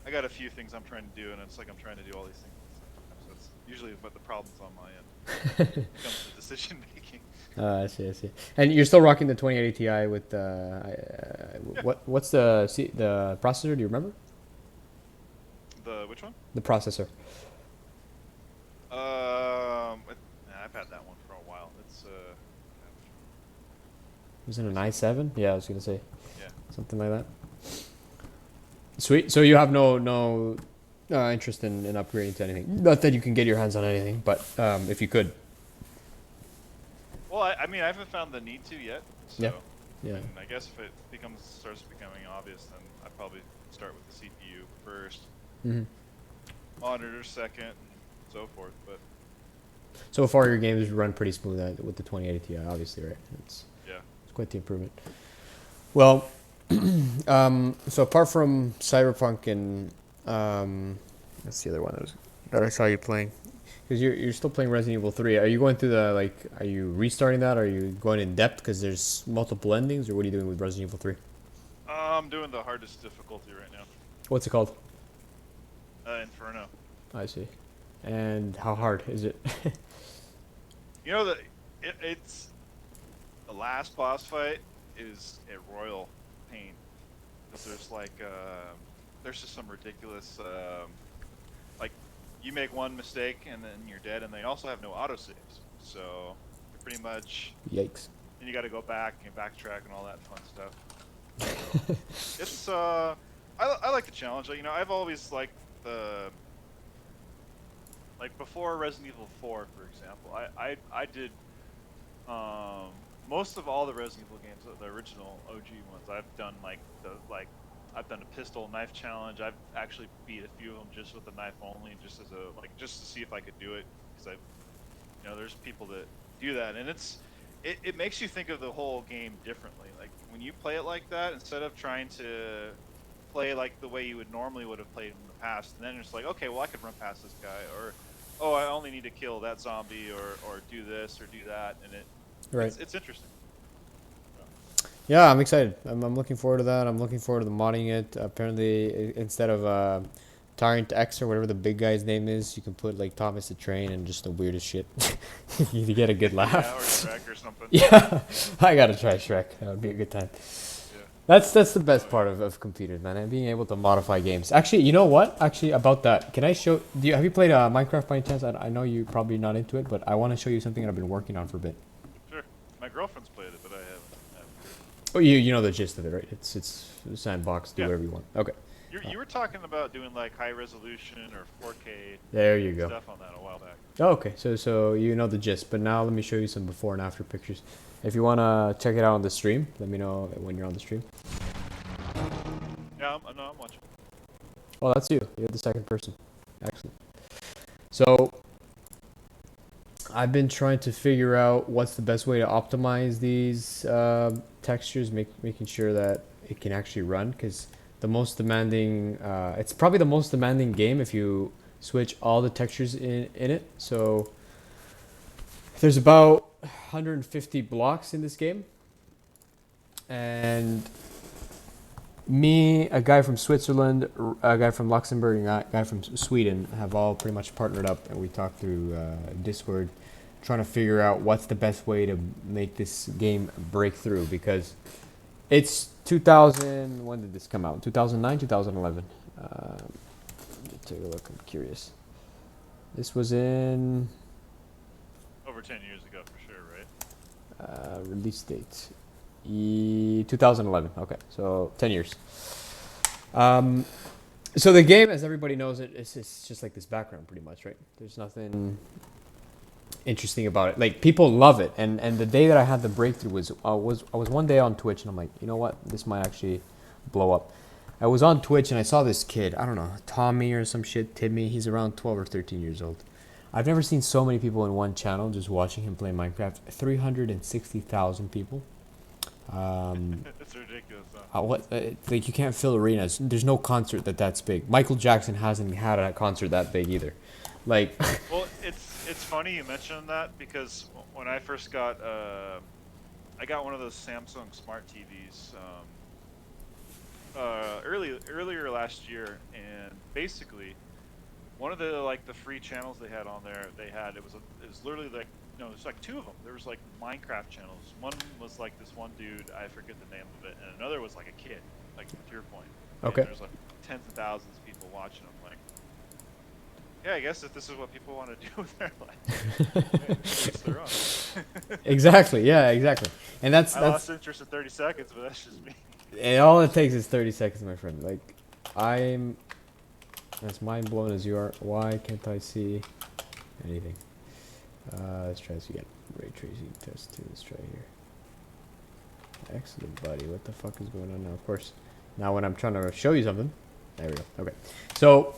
I got a few things I'm trying to do, and it's like I'm trying to do all these things. So it's usually what the problem's on my end. When it comes to decision making. I see, I see. And you're still rocking the 2080 Ti with Yeah. what's the processor? Do you remember? The which one? The processor. I've had that one for a while. It's Was it an i7? Yeah, I was gonna say yeah. something like that. Sweet. So you have no interest in upgrading to anything. Not that you can get your hands on anything, but if you could. Well, I mean, I haven't found the need to yet. So, Yeah. Yeah. And I guess if it starts becoming obvious, then I'd probably start with the CPU first, Mm-hmm. monitor second, and so forth. But So far, your games run pretty smooth with the 2080 Ti, obviously, right? It's yeah. quite the improvement. Well, so apart from Cyberpunk and that's the other one that I saw you playing, because you're still playing Resident Evil 3. Are you going through are you restarting that? Or are you going in depth because there's multiple endings, or what are you doing with Resident Evil 3? I'm doing the hardest difficulty right now. What's it called? Inferno. I see. And how hard is it? You know it's the last boss fight is a royal pain because there's just some ridiculous like you make one mistake and then you're dead, and they also have no autosaves, so you're pretty much Yikes. then you got to go back and backtrack and all that fun stuff. So it's I like the challenge. You know, I've always liked the like before Resident Evil 4, for example. I did most of all the Resident Evil games, the original OG ones. I've done I've done a pistol knife challenge. I've actually beat a few of them just with the knife only, just as just to see if I could do it, because there's people that do that, and it makes you think of the whole game differently. Like when you play it like that, instead of trying to play like the way you would have played in the past, and then it's like, okay, well I could run past this guy, or oh, I only need to kill that zombie, or do this or do that, and it's interesting. Yeah, I'm excited. I'm looking forward to that. I'm looking forward to the modding it. Apparently, instead of Tyrant X or whatever the big guy's name is, you can put like Thomas the Train and just the weirdest shit. You get a good laugh. Yeah, or Shrek or something. Yeah, I gotta try Shrek. That would be a good time. Yeah. That's the best part of computers, man, and being able to modify games. Actually, you know what? Actually, about that, can I show? Have you played Minecraft by any chance? I know you're probably not into it, but I want to show you something that I've been working on for a bit. Sure. My girlfriend's played it, but I haven't. Oh, you know the gist of it, right? It's sandbox, do whatever you want. Okay. You were talking about doing like high resolution or 4K There you go. stuff on that a while back. Oh, okay, so you know the gist, but now let me show you some before and after pictures. If you wanna check it out on the stream, let me know when you're on the stream. Yeah, I'm watching. Oh, that's you. You're the second person. Excellent. So I've been trying to figure out what's the best way to optimize these textures, making sure that it can actually run, because the most demanding, it's probably the most demanding game if you switch all the textures in it. So there's about 150 blocks in this game, and me, a guy from Switzerland, a guy from Luxembourg, and a guy from Sweden have all pretty much partnered up, and we talked through Discord, trying to figure out what's the best way to make this game break through, because it's 2000. When did this come out? 2009, 2011. Take a look. I'm curious. This was in Over 10 years ago, for sure, right? Release date 2011. Okay, so 10 years. So the game, as everybody knows, it's just like this background, pretty much, right? There's nothing interesting about it. Like, people love it, and the day that I had the breakthrough was I was one day on Twitch, and I'm like, you know what, this might actually blow up. I was on Twitch and I saw this kid, I don't know, Tommy or some shit, Timmy. He's around 12 or 13 years old. I've never seen so many people in one channel just watching him play Minecraft. 360,000 people. It's ridiculous, huh? Like you can't fill arenas. There's no concert that's big. Michael Jackson hasn't had a concert that big either. Like, Well, it's funny you mentioned that because when I first got I got one of those Samsung smart TVs earlier last year, and basically one of the free channels they had on there, it was literally like, no, there's like two of them. There was like Minecraft channels. One was like this one dude, I forget the name of it, and another was like a kid, like to your point. And okay. there's like tens of thousands of people watching them. Like, yeah, I guess if this is what people want to do with their life, each their own. Exactly. Yeah, exactly. And that's I lost interest in 30 seconds, but that's just me. and all it takes is 30 seconds, my friend. Like, I'm as mind blown as you are. Why can't I see anything? Let's try this again. Ray tracing test 2. Let's try here. Excellent, buddy. What the fuck is going on now? Of course, now when I'm trying to show you something, there we go. Okay, so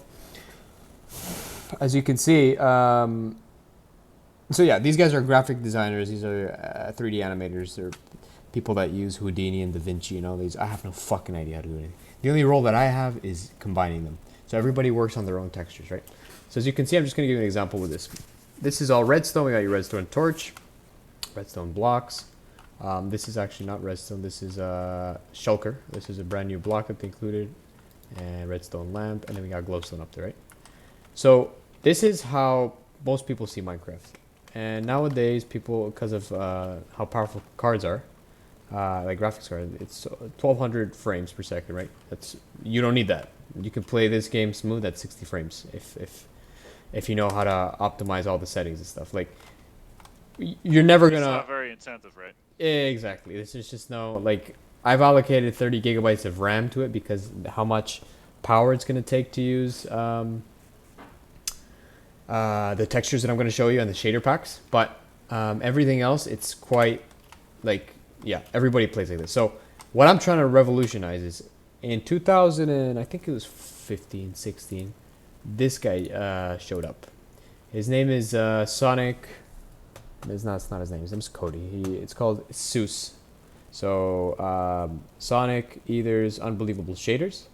as you can see, so yeah, these guys are graphic designers. These are 3D animators. They're people that use Houdini and Da Vinci and all these. I have no fucking idea how to do anything. The only role that I have is combining them. So everybody works on their own textures, right? So as you can see, I'm just going to give you an example with this. This is all redstone. We got your redstone torch, redstone blocks. This is actually not redstone. This is shulker. This is a brand new block that they included, and redstone lamp, and then we got glowstone up there, right? So this is how most people see Minecraft. And nowadays, people, because of how powerful cards are, like graphics cards, it's 1200 frames per second, right? You don't need that. You can play this game smooth at 60 frames if you know how to optimize all the settings and stuff. Like, you're never It's gonna. not very incentive, right? Exactly. This is just no, like, I've allocated 30 gigabytes of RAM to it because how much power it's gonna take to use the textures that I'm gonna show you and the shader packs. But everything else, it's quite like, yeah, everybody plays like this. So what I'm trying to revolutionize is in 2000 and I think it was 15, 16, this guy showed up. His name is Sonic. It's not his name. His name's Cody. It's called Seuss. So Sonic Ether's Unbelievable Shaders,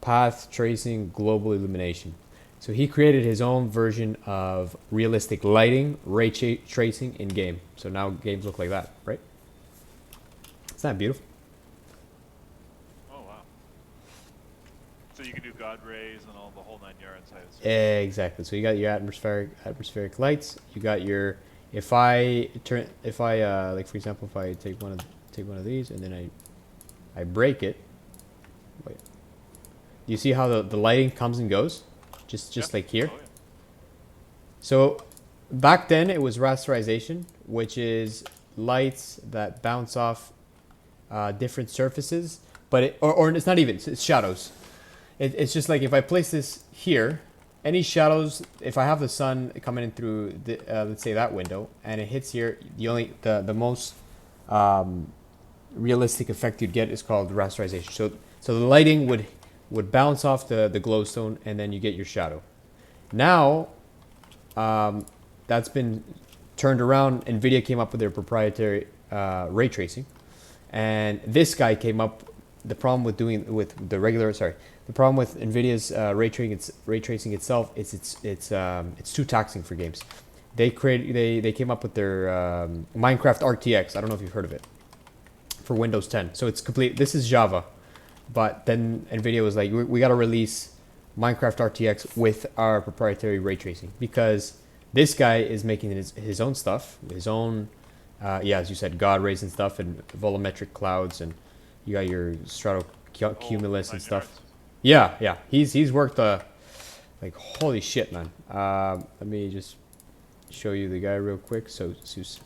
Path Tracing, Global Illumination. So he created his own version of realistic lighting, ray tracing in game. So now games look like that, right? Isn't that beautiful? Oh wow! So you can do God rays and all the whole 9 yards. Exactly. So you got your atmospheric lights. You got your like for example, if I take one of these and then I break it. Wait. You see how the lighting comes and goes, just like here. Oh, yeah. So back then it was rasterization, which is lights that bounce off different surfaces, but or it's not even, it's shadows. It's just like if I place this here, any shadows, if I have the sun coming in through the, let's say that window, and it hits here, the most realistic effect you'd get is called rasterization. So the lighting would bounce off the glowstone, and then you get your shadow. Now, that's been turned around. NVIDIA came up with their proprietary ray tracing, and this guy came up. The problem with the problem with NVIDIA's ray tracing itself is it's too taxing for games. They came up with their Minecraft RTX. I don't know if you've heard of it, for Windows 10. So it's complete. This is Java, but then NVIDIA was like, we got to release Minecraft RTX with our proprietary ray tracing, because this guy is making his own stuff, his own, as you said, God rays and stuff, and volumetric clouds, and you got your stratocumulus and stuff. Yeah. He's worked like, holy shit, man. Let me just show you the guy real quick. So Seuss,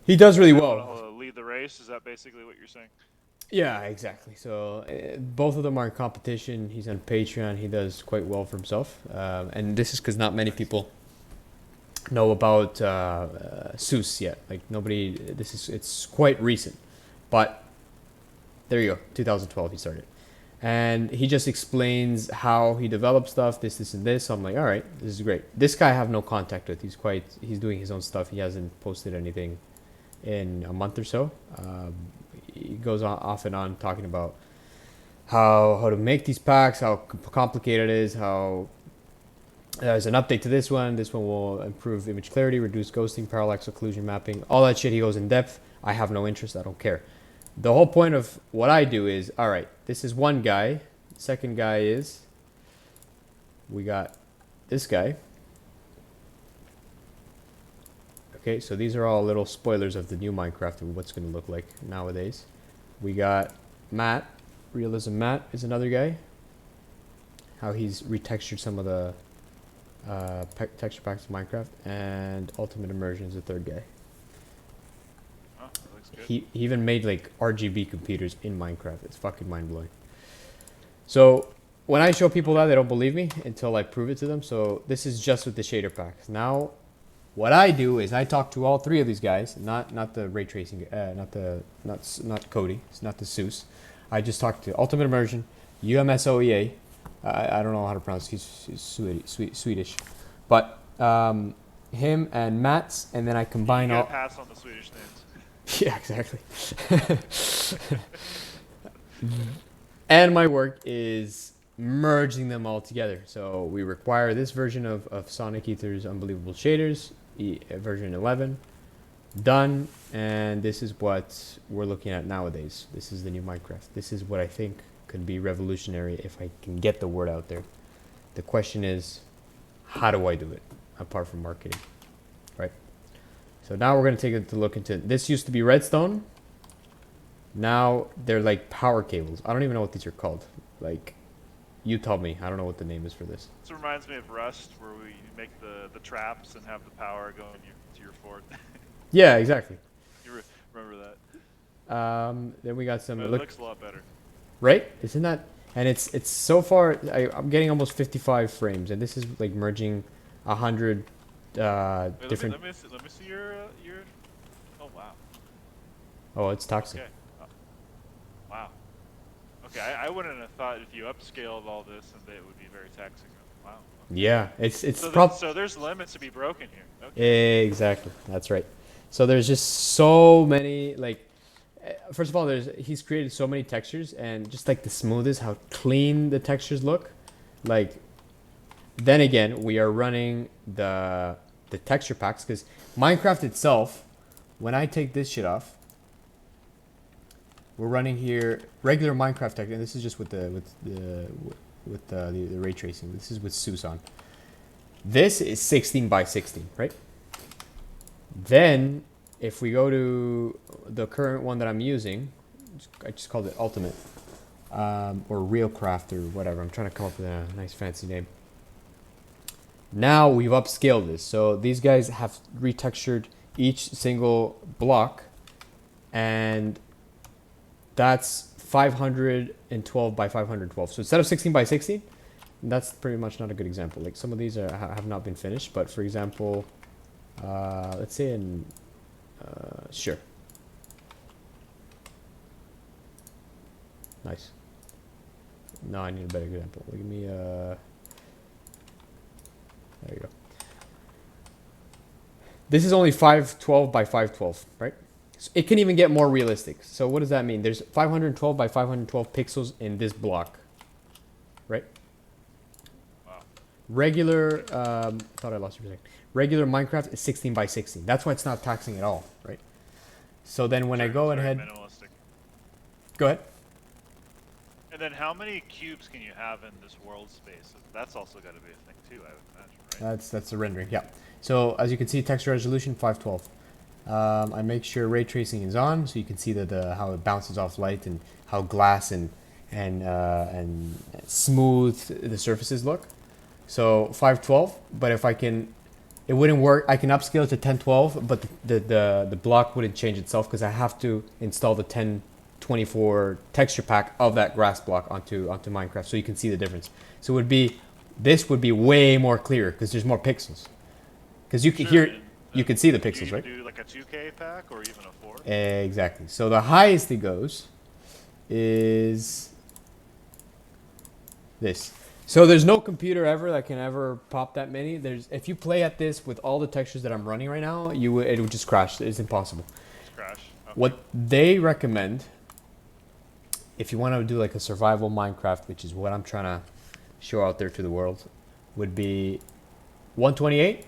he does really well. Lead the race. Is that basically what you're saying? Yeah, exactly. So both of them are in competition. He's on Patreon. He does quite well for himself. And this is because not many people know about Seuss yet. Like, nobody. It's quite recent, but there you go. 2012 he started. And he just explains how he develops stuff, this, and this. So I'm like, all right, this is great. This guy I have no contact with. He's doing his own stuff. He hasn't posted anything in a month or so. He goes on off and on talking about how to make these packs, how complicated it is, how there's an update to this one. This one will improve image clarity, reduce ghosting, parallax occlusion mapping, all that shit. He goes in depth. I have no interest. I don't care. The whole point of what I do is, all right, this is one guy. Second guy is, we got this guy. Okay, so these are all little spoilers of the new Minecraft and what's going to look like nowadays. We got Matt. Realism Matt is another guy. How he's retextured some of the texture packs of Minecraft. And Ultimate Immersion is the third guy. Oh, that looks good. He even made like RGB computers in Minecraft. It's fucking mind-blowing. So when I show people that, they don't believe me until I prove it to them. So this is just with the shader packs. Now what I do is I talk to all three of these guys, not the ray tracing, not Cody, it's not the Seuss. I just talk to Ultimate Immersion, UMSOEA. I don't know how to pronounce. He's Swedish, but him and Matt's, and then I combine you all. Pass on the Swedish names. Yeah, exactly. And my work is merging them all together. So we require this version of Sonic Ether's Unbelievable Shaders, version 11, done, and this is what we're looking at nowadays. This is the new Minecraft. This is what I think could be revolutionary if I can get the word out there. The question is, how do I do it apart from marketing, right? So now we're going to take a look into, this used to be redstone. Now they're like power cables. I don't even know what these are called. Like, you tell me. I don't know what the name is for this. This reminds me of Rust, where we make the traps and have the power going to your fort. Yeah, exactly. You remember that? Then we got some. But it looks a lot better. Right? Isn't that? And it's so far. I'm getting almost 55 frames, and this is like merging 100 Wait, different. Let me see your. Oh wow. Oh, it's toxic. Okay. Wow. Okay, I wouldn't have thought if you upscaled all this and it would be very taxing. Wow. Okay. Yeah, it's so there's limits to be broken here. Okay. Exactly. That's right. So there's just so many like. First of all, he's created so many textures, and just like the smoothest, how clean the textures look. Like, then again, we are running the texture packs because Minecraft itself. When I take this shit off, we're running here regular Minecraft texture, and this is just with the ray tracing. This is with Seuss on. This is 16 by 16, right? Then if we go to the current one that I'm using, I just called it Ultimate, or Realcraft or whatever. I'm trying to come up with a nice fancy name. Now we've upscaled this. So these guys have retextured each single block, and that's 512 by 512. So instead of 16 by 16, that's pretty much not a good example. Like some of these have not been finished, but for example, let's say in, sure. Nice. No, I need a better example. Give me there you go. This is only 512 by 512, right? So it can even get more realistic. So what does that mean? There's 512 by 512 pixels in this block, right? Wow. Regular, thought I lost you for a second. Regular Minecraft is 16 by 16. That's why it's not taxing at all, right? So then when I go ahead, minimalistic. Go ahead. And then how many cubes can you have in this world space? That's also got to be a thing too, I would imagine, right? That's the rendering, yeah. So as you can see, texture resolution 512. I make sure ray tracing is on, so you can see that how it bounces off light and how glass and smooth the surfaces look. So 512, but if I can, it wouldn't work. I can upscale it to 1012, but the block wouldn't change itself because I have to install the 1024 texture pack of that grass block onto Minecraft, so you can see the difference. So this would be way more clear because there's more pixels. Because you can you can see the pixels, right? Do like a 2K pack or even a 4? Exactly. So the highest it goes is This. So there's no computer ever that can ever pop that many. There's if you play at this with all the textures that I'm running right now, it would just crash. It's impossible. Just crash. Okay. What they recommend, if you want to do like a survival Minecraft, which is what I'm trying to show out there to the world, would be 128,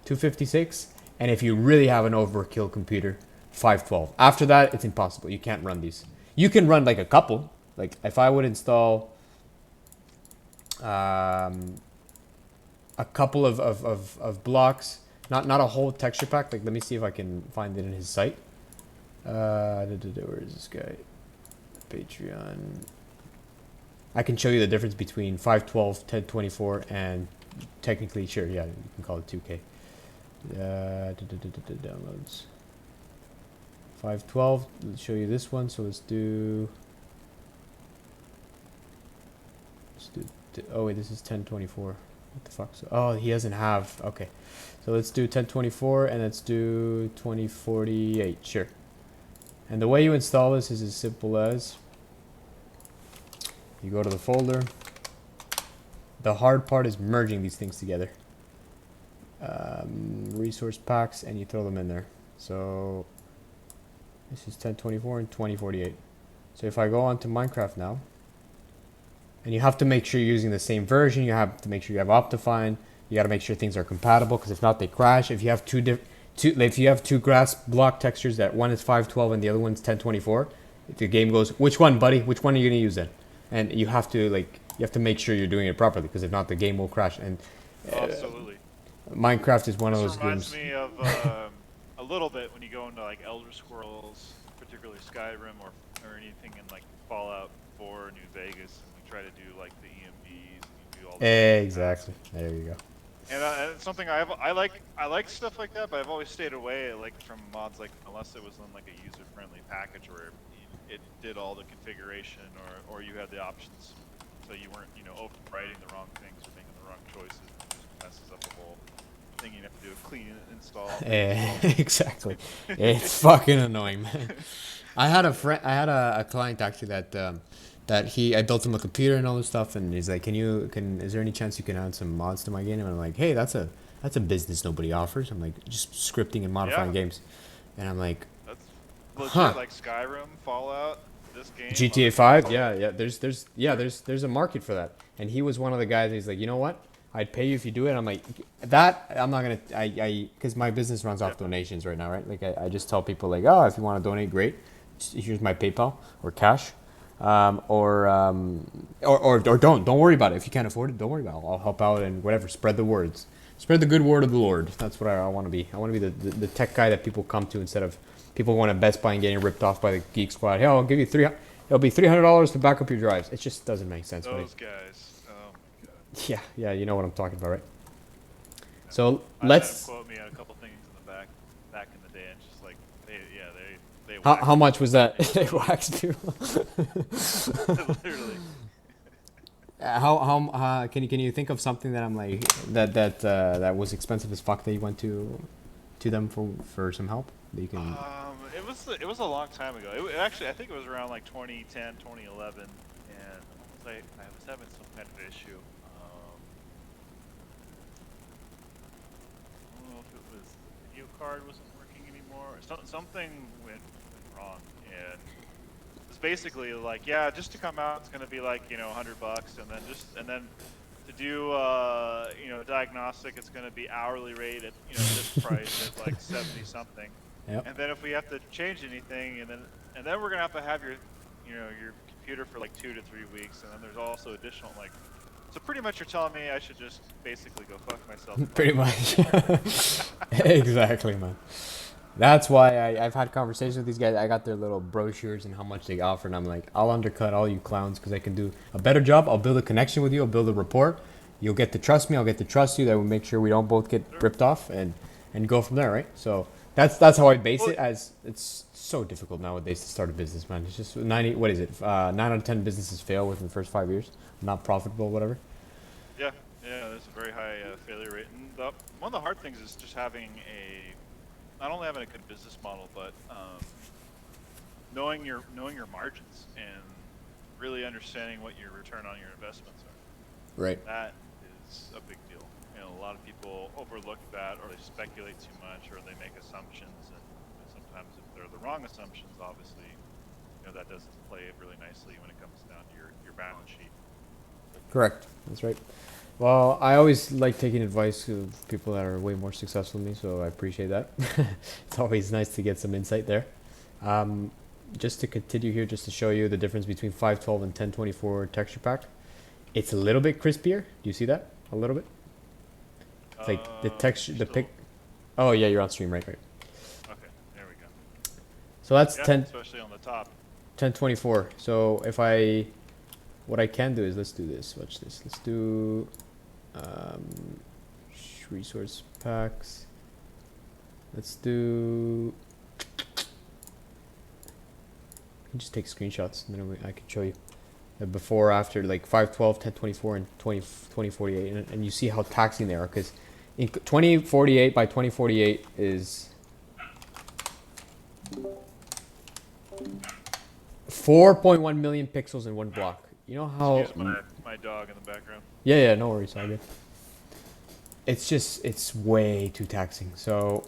256, and if you really have an overkill computer, 512. After that, it's impossible. You can't run these. You can run like a couple. Like if I would install a couple of blocks, not a whole texture pack. Like let me see if I can find it in his site. Where is this guy? Patreon. I can show you the difference between 512, 1024, and technically, sure, yeah, you can call it 2K. Downloads. 512. Let's show you this one. So let's do. Oh wait, this is 1024. What the fuck? So, oh, he doesn't have. Okay, so let's do 1024 and let's do 2048. Sure. And the way you install this is as simple as you go to the folder. The hard part is merging these things together. Resource packs, and you throw them in there. So this is 1024 and 2048. So if I go on to Minecraft now, and you have to make sure you're using the same version. You have to make sure you have Optifine. You got to make sure things are compatible, because if not, they crash. If you have if you have two grass block textures that one is 512 and the other one's 1024, the game goes, which one, buddy? Which one are you gonna use then? And you have to make sure you're doing it properly, because if not, the game will crash. And Absolutely. Minecraft is one of those reminds games. me of a little bit when you go into like Elder Scrolls, particularly Skyrim or anything in like Fallout 4, New Vegas, and you try to do like the EMBs and you do all the Exactly. There you go. And it's something I like stuff like that, but I've always stayed away like from mods, like unless it was on like a user-friendly package where it did all the configuration, or you had the options, so you weren't overwriting the wrong things or making the wrong choices. It just messes up the whole thing. You have to do a clean install. Exactly. It's fucking annoying, man. I had a client actually that I built him a computer and all this stuff, and he's like, is there any chance you can add some mods to my game? And I'm like, hey, that's a business nobody offers. I'm like, just scripting and modifying games. And I'm like, that's legit, like Skyrim, Fallout, this game, GTA 5, yeah, there's a market for that. And he was one of the guys. He's like, you know what? I'd pay you if you do it. And I'm like, that I'm not gonna, because my business runs off donations right now, right? Like I just tell people like, oh, if you want to donate, great. Here's my PayPal or cash. Or don't worry about it. If you can't afford it, don't worry about it. I'll help out and whatever. Spread the words. Spread the good word of the Lord. That's what I want to be. I want to be the tech guy that people come to instead of people going to Best Buy and getting ripped off by the Geek Squad. Hey, I'll give you it'll be $300 to back up your drives. It just doesn't make sense. Those guys. Oh my god. Yeah, you know what I'm talking about, right? So let's quote me on a couple things in the back in the day, and just like they how much was that? They waxed people. literally. How can you think of something that I'm like that was expensive as fuck that you went to them for some help that you can? It was a long time ago. Actually, I think it was around like 2010, 2011, and I was having some kind of issue. I don't know if it was the video card wasn't working anymore. Something went wrong, and it's basically like, yeah, just to come out, it's gonna be like $100, and then to do diagnostic, it's gonna be hourly rate at this price at like 70 something. Yep. And then if we have to change anything, and then we're gonna have your computer for like 2 to 3 weeks, and then there's also additional like. So pretty much you're telling me I should just basically go fuck myself. Pretty much. Exactly, man. That's why I've had conversations with these guys. I got their little brochures and how much they offer, and I'm like, I'll undercut all you clowns because I can do a better job. I'll build a connection with you. I'll build a rapport. You'll get to trust me. I'll get to trust you. That will make sure we don't both get ripped off and go from there, right? So that's how I base it. As it's so difficult nowadays to start a business, man. It's just 9 out of 10 businesses fail within the first 5 years, not profitable, whatever. Yeah, there's a very high failure rate, and one of the hard things is just not only having a good business model, but knowing your margins and really understanding what your return on your investments are. Right. That is a big deal. A lot of people overlook that, or they speculate too much, or they make assumptions, and sometimes if they're the wrong assumptions, obviously, that doesn't play really nicely when it comes down to your balance sheet. Correct. That's right. Well, I always like taking advice of people that are way more successful than me, so I appreciate that. It's always nice to get some insight there. Just to continue here, just to show you the difference between 512 and 1024 texture pack. It's a little bit crispier. Do you see that? A little bit? It's like the texture, the pic. Oh yeah, you're on stream, right? Okay, there we go. So that's 10, especially on the top. 1024. So what I can do is, let's do this. Watch this. Let's do resource packs. Let's do. I can just take screenshots and then I can show you the before, after, like 512, 1024, and 2048, and you see how taxing they are, because in 2048 by 2048 is 4.1 million pixels in one block. You know how... Excuse my dog in the background. Yeah, no worries, all good. It's way too taxing. So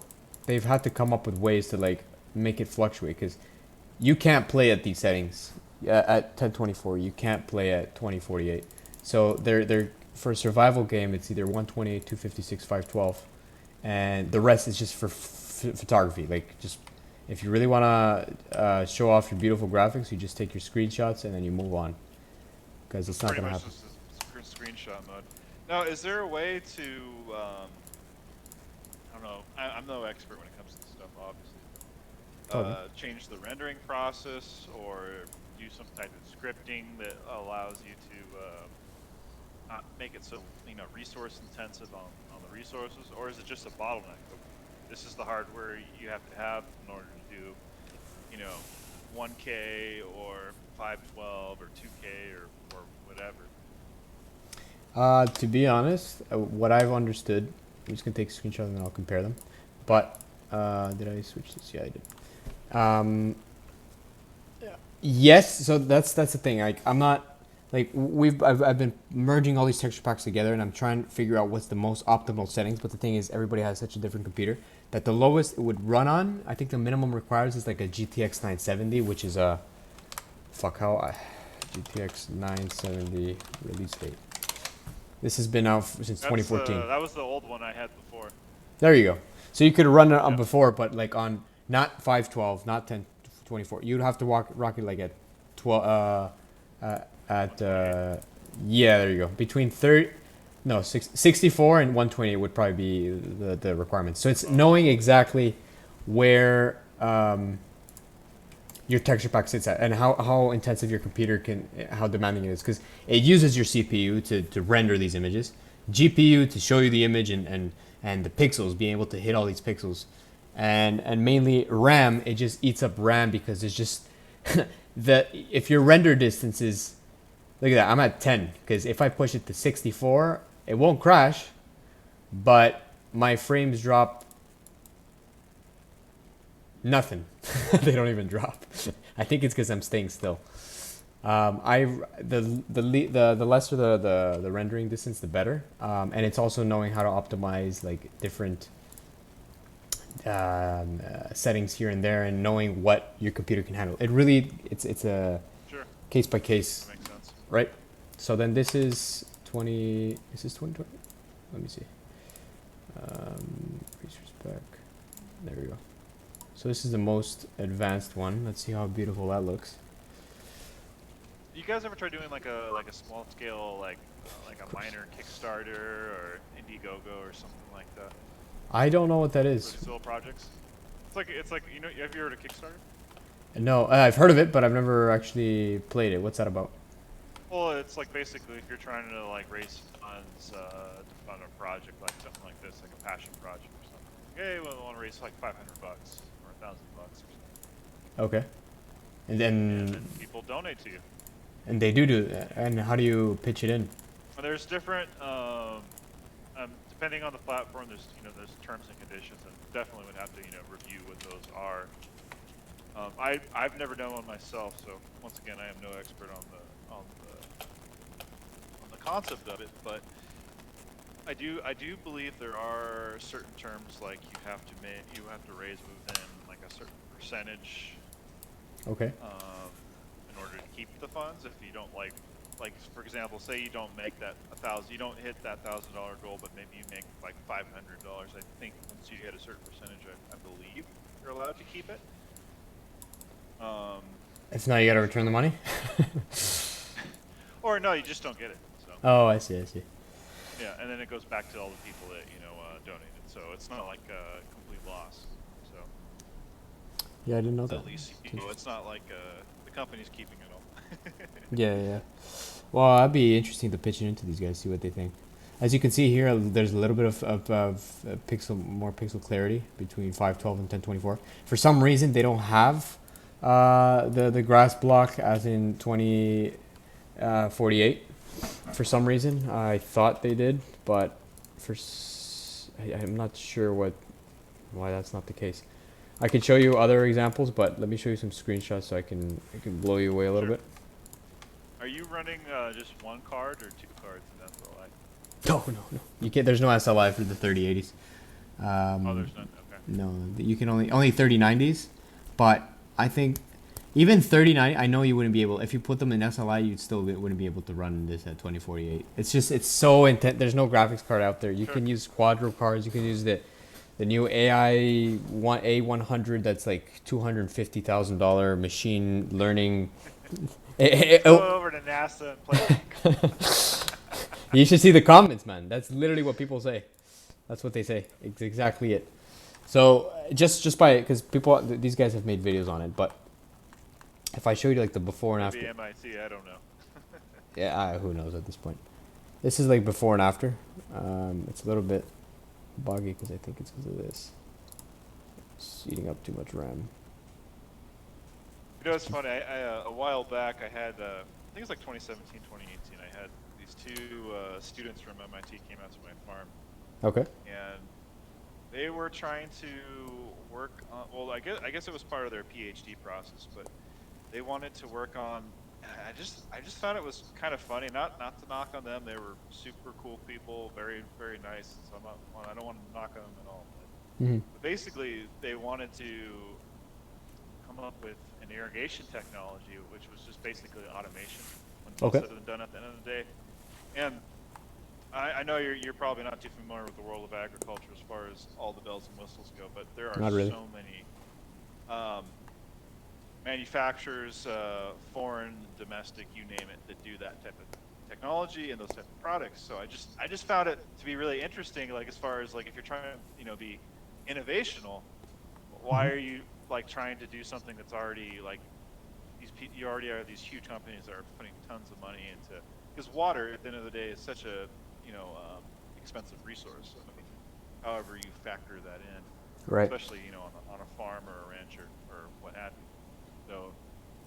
they've had to come up with ways to like make it fluctuate, because you can't play at these settings at 1024. You can't play at 2048. So they're for a survival game, it's either 128, 256, 512, and the rest is just for photography. Like, just if you really want to show off your beautiful graphics, you just take your screenshots and then you move on, because it's not going to happen. Just screenshot mode. Now, is there a way to, I don't know, I'm no expert when it comes to this stuff, obviously, change the rendering process or do some type of scripting that allows you to not make it so, resource intensive on the resources, or is it just a bottleneck? This is the hardware you have to have in order to do, 1K or 512 or 2K or whatever. To be honest, what I've understood, I'm just gonna take a screenshot and then I'll compare them. But did I switch this? Yeah, I did. Yes, so that's the thing. Like, I'm not like I've been merging all these texture packs together, and I'm trying to figure out what's the most optimal settings. But the thing is, everybody has such a different computer that the lowest it would run on, I think the minimum requires is like a GTX 970, which is a GTX 970 release date. This has been out since 2014. That was the old one I had before. There you go. So you could run it on before, but like on not 512, not 1024. You'd have to rock it like at 12. Yeah, there you go. Between 64 and 128 would probably be the requirements. So it's knowing exactly where your texture pack sits at, and how intensive your computer how demanding it is, because it uses your CPU to render these images, GPU to show you the image, and the pixels, being able to hit all these pixels, and mainly RAM. It just eats up RAM because it's just if your render distance is, look at that, I'm at 10, because if I push it to 64, it won't crash, but my frames drop nothing. They don't even drop. I think it's because I'm staying still. The lesser the rendering distance, the better. And it's also knowing how to optimize like different settings here and there, and knowing what your computer can handle. It really, it's a case by case. That makes sense. Right? So then this is 20. Is this 2020? Let me see. Resource pack. There we go. So this is the most advanced one. Let's see how beautiful that looks. You guys ever try doing like a small scale like a minor Kickstarter or Indiegogo or something like that? I don't know what that is. For solo projects. It's like have you heard of Kickstarter? No, I've heard of it, but I've never actually played it. What's that about? Well, it's like basically if you're trying to like raise funds to fund a project like something like this, like a passion project or something. Hey, well, I want to raise like $500 or $1,000 or something. Okay. And then people donate to you. And they do that. And how do you pitch it in? Well, there's different, depending on the platform, there's terms and conditions, and definitely would have to review what those are. I've never done one myself, so once again, I am no expert on on the concept of it, but I do believe there are certain terms like you have to raise within like a certain percentage Okay. in order to keep the funds. If you don't like for example, say you don't make that you don't hit that $1,000 goal, but maybe you make like $500. I think once you hit a certain percentage, I believe you're allowed to keep it. If not, you gotta return the money. Or no, you just don't get it. So Oh, I see. I see. yeah, and then it goes back to all the people that donated. So it's not like a complete loss. So Yeah, I didn't know it's that. at least it's not like the company's keeping it all. Yeah, yeah. Well, that'd be interesting to pitch it into these guys, see what they think. As you can see here, there's a little bit of more pixel clarity between 512 and 1024. For some reason, they don't have the grass block as in 2048. For some reason, I thought they did, but I'm not sure why that's not the case. I can show you other examples, but let me show you some screenshots so I can blow you away a little bit. Are you running just one card or two cards in SLI? No. You can't. There's no SLI for the 3080s. Oh, there's none. Okay. No, you can only 3090s, but I think even 3090. I know you wouldn't be able. If you put them in SLI, you still wouldn't be able to run this at 2048. It's so intense. There's no graphics card out there. You can use Quadro cards. You can use the new A100 that's like $250,000 machine learning. Go over to NASA and play. You should see the comments, man. That's literally what people say. That's what they say. It's exactly it. So just by because these guys have made videos on it, but if I show you like the before and Maybe after, MIT, I don't know. yeah, who knows at this point. This is like before and after. It's a little bit buggy because I think it's because of this. It's eating up too much RAM. You know, it's funny. A while back, I had I think it was like 2017, 2018. I had these two students from MIT came out to my farm. Okay. And they were trying to work on. Well, I guess it was part of their PhD process, but they wanted to work on. I just thought it was kind of funny. Not to knock on them. They were super cool people, very very nice. So I don't want to knock on them at all. But basically, they wanted to come up with an irrigation technology, which was just basically automation when it's all said and done at the end of the day. And I know you're probably not too familiar with the world of agriculture as far as all the bells and whistles go, but there are so many manufacturers, foreign, domestic, you name it, that do that type of technology and those type of products. So I just found it to be really interesting, like as far as like if you're trying to be innovational, why are you like trying to do something that's already like you already are these huge companies that are putting tons of money into, because water at the end of the day is such a expensive resource. I mean, however you factor that in, right? Especially on a farm or a ranch or what have you. So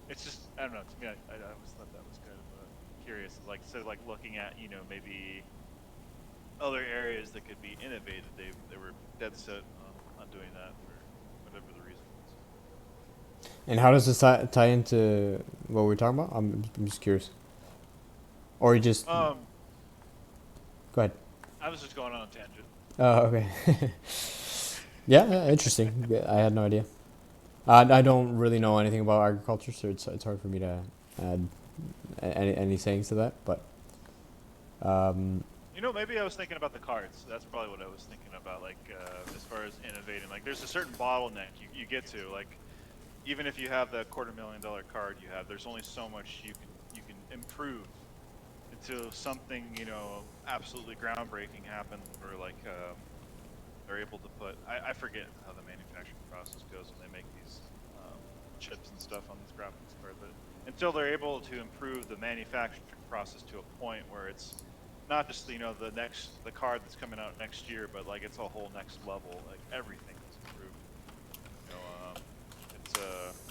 it's just I don't know. To me, I always thought that was kind of curious. Like like looking at maybe other areas that could be innovated. They were dead set on doing that for whatever the reason was. And how does this tie into what we're talking about? I'm just curious. Or you just go ahead. I was just going on a tangent. Oh, okay. Yeah, interesting. I had no idea. I don't really know anything about agriculture, so it's hard for me to add any sayings to that. But maybe I was thinking about the cards. That's probably what I was thinking about. Like as far as innovating, like there's a certain bottleneck you get to. Like even if you have the $250,000 card you have, there's only so much you can improve until something absolutely groundbreaking happens, or like they're able to put. I forget how the manufacturing process goes when they make these chips and stuff on this graphics card, but until they're able to improve the manufacturing process to a point where it's not just the card that's coming out next year, but like it's a whole next level. Like everything is improved. It's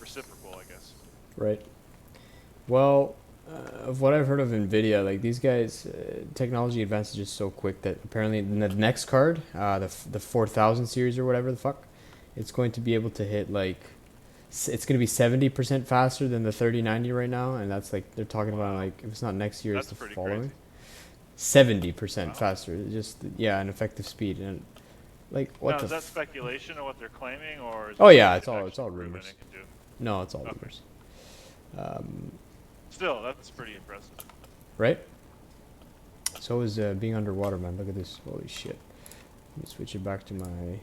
reciprocal, I guess. Right. Well, of what I've heard of NVIDIA, like these guys, technology advances just so quick that apparently the next card, the 4000 series or whatever the fuck, it's going to be able to hit like it's gonna be 70% faster than the 3090 right now, and that's like they're talking about Wow. like if it's not next year, it's That's the pretty following. crazy. 70% Wow. faster, just yeah, an effective speed, and like what Now, the. is that speculation of what they're claiming, or is Oh it yeah, something it's they've all actually proven rumors. it can do? No, it's all Okay. rumors. Um, Still, that's pretty impressive. right? So is being underwater, man. Look at this. Holy shit. Let me switch it back to my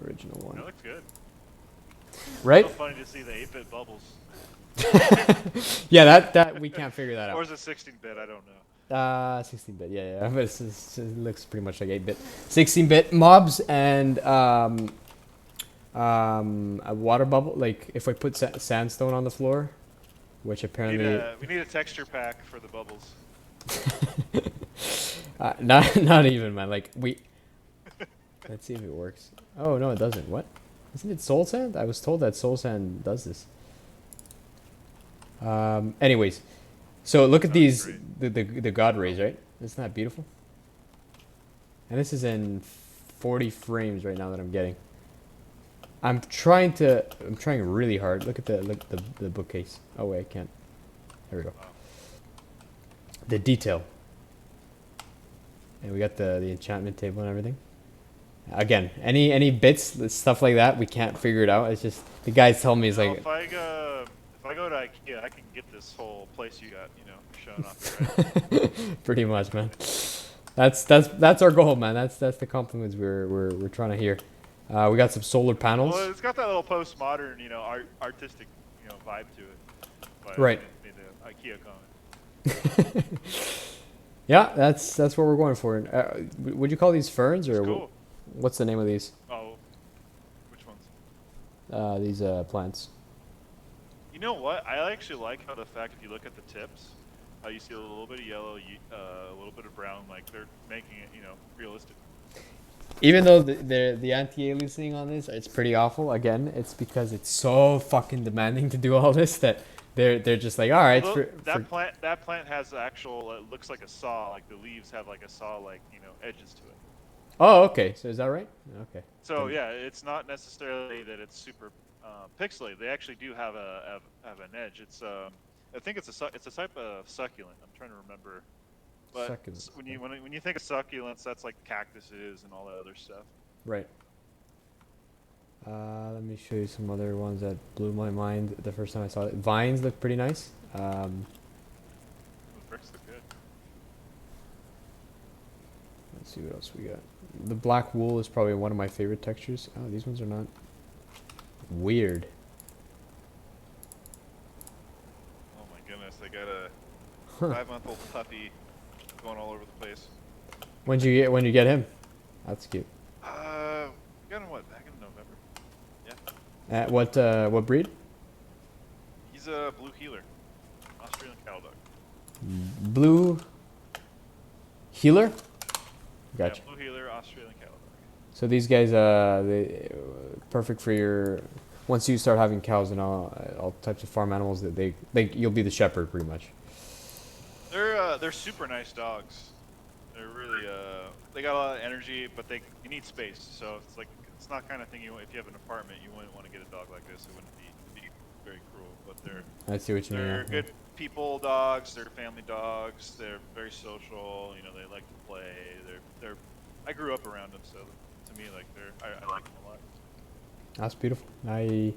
original That one. looks good. Right? Still funny to see the 8-bit bubbles. Yeah, that we can't figure that Or out. is it 16-bit? I don't know. 16-bit, yeah, but it looks pretty much like 8-bit. 16-bit mobs and a water bubble. Like if I put sandstone on the floor, which apparently We need a texture pack for the bubbles. not even, man. Like let's see if it works. Oh no, it doesn't. What? Isn't it soul sand? I was told that soul sand does this. Anyways, so look at That'd be these great. the god rays, right? Isn't that beautiful? And this is in 40 frames right now that I'm getting. I'm trying really hard. Look at the bookcase. Oh wait, I can't. There we go. Wow. The detail. And we got the enchantment table and everything. Again, any bits, stuff like that, we can't figure it out. It's just the guys tell me it's like If I go to IKEA, I can get this whole place you got, showing off here, right? pretty much, man. That's our goal, man. That's the compliments we're trying to hear. We got some solar panels. Well, it's got that little postmodern, artistic, vibe to it. But I Right. made the IKEA comment. Yeah, that's what we're going for. Would you call these ferns It's or cool. what's the name of these? Oh, which ones? These plants. You know what? I actually like how the fact if you look at the tips, how you see a little bit of yellow, a little bit of brown, like they're making it, realistic. Even though the anti-aliasing on this, it's pretty awful. Again, it's because it's so fucking demanding to do all this that they're just like, all right, Although that plant has actual, it looks like a saw, like the leaves have like a saw, like edges to it. Oh, okay. So is that right? Okay. So yeah, it's not necessarily that it's super pixelated. They actually do have have an edge. It's I think it's a type of succulent. I'm trying to remember. But Succulent. when you think of succulents, that's like cactuses and all that other stuff. Right. Let me show you some other ones that blew my mind the first time I saw it. Vines look pretty nice. The bricks look good. Let's see what else we got. The black wool is probably one of my favorite textures. Oh, these ones are not weird. Oh my goodness, they got a Huh. 5-month-old puppy going all over the place. When you get him? That's cute. Got him back in November. Yeah. What breed? He's a blue healer, Australian cattle dog. Blue healer? Gotcha. Yeah, blue healer, Australian cattle dog. So these guys, they perfect for your. Once you start having cows and all types of farm animals, that you'll be the shepherd pretty much. They're super nice dogs. They're really they got a lot of energy, but you need space. So it's not kind of thing if you have an apartment, you wouldn't want to get a dog like this. It'd be very cruel. But I see what you mean. they're Yeah. good people dogs. They're family dogs. They're very social. They like to play. I grew up around them, so to me, like I like them a lot. That's beautiful. I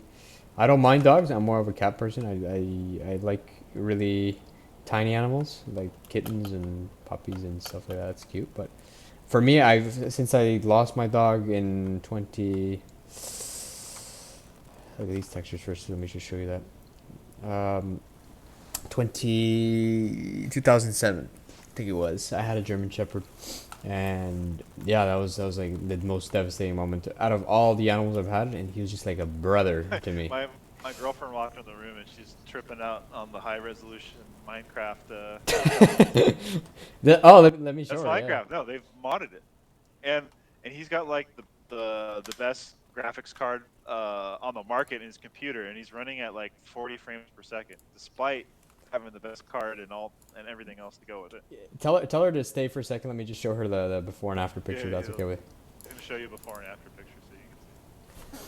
don't mind dogs. I'm more of a cat person. I like really tiny animals like kittens and puppies and stuff like that. It's cute. But for me, since I lost my dog in 20. Look at these textures first. Let me just show you that. 2007, I think it was. I had a German Shepherd, and yeah, that was like the most devastating moment out of all the animals I've had, and he was just like a brother to me. My girlfriend walked in the room and she's tripping out on the high resolution Minecraft. Let me show That's her. Yeah. Minecraft. No, they've modded it, and he's got like the best graphics card on the market in his computer, and he's running at like 40 frames per second, despite having the best card and everything else to go with it. Tell her to stay for a second. Let me just show her the before and after picture. Yeah, That's okay with. I'm gonna show you before and after pictures so you can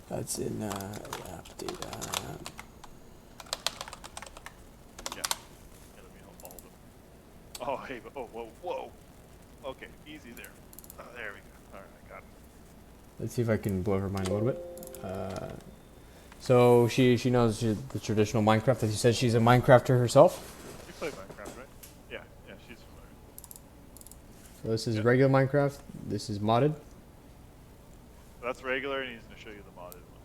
see. That's in update. Yeah. Yeah, let me hold them. Oh, hey, whoa. Okay, easy there. Oh, there we go. All right, I got it. Let's see if I can blow her mind a little bit. So she knows the traditional Minecraft. As you said, she's a Minecrafter herself. You play Minecraft, right? Yeah, she's familiar. So this is Yep. regular Minecraft. This is modded. So that's regular, and he's gonna show you the modded one.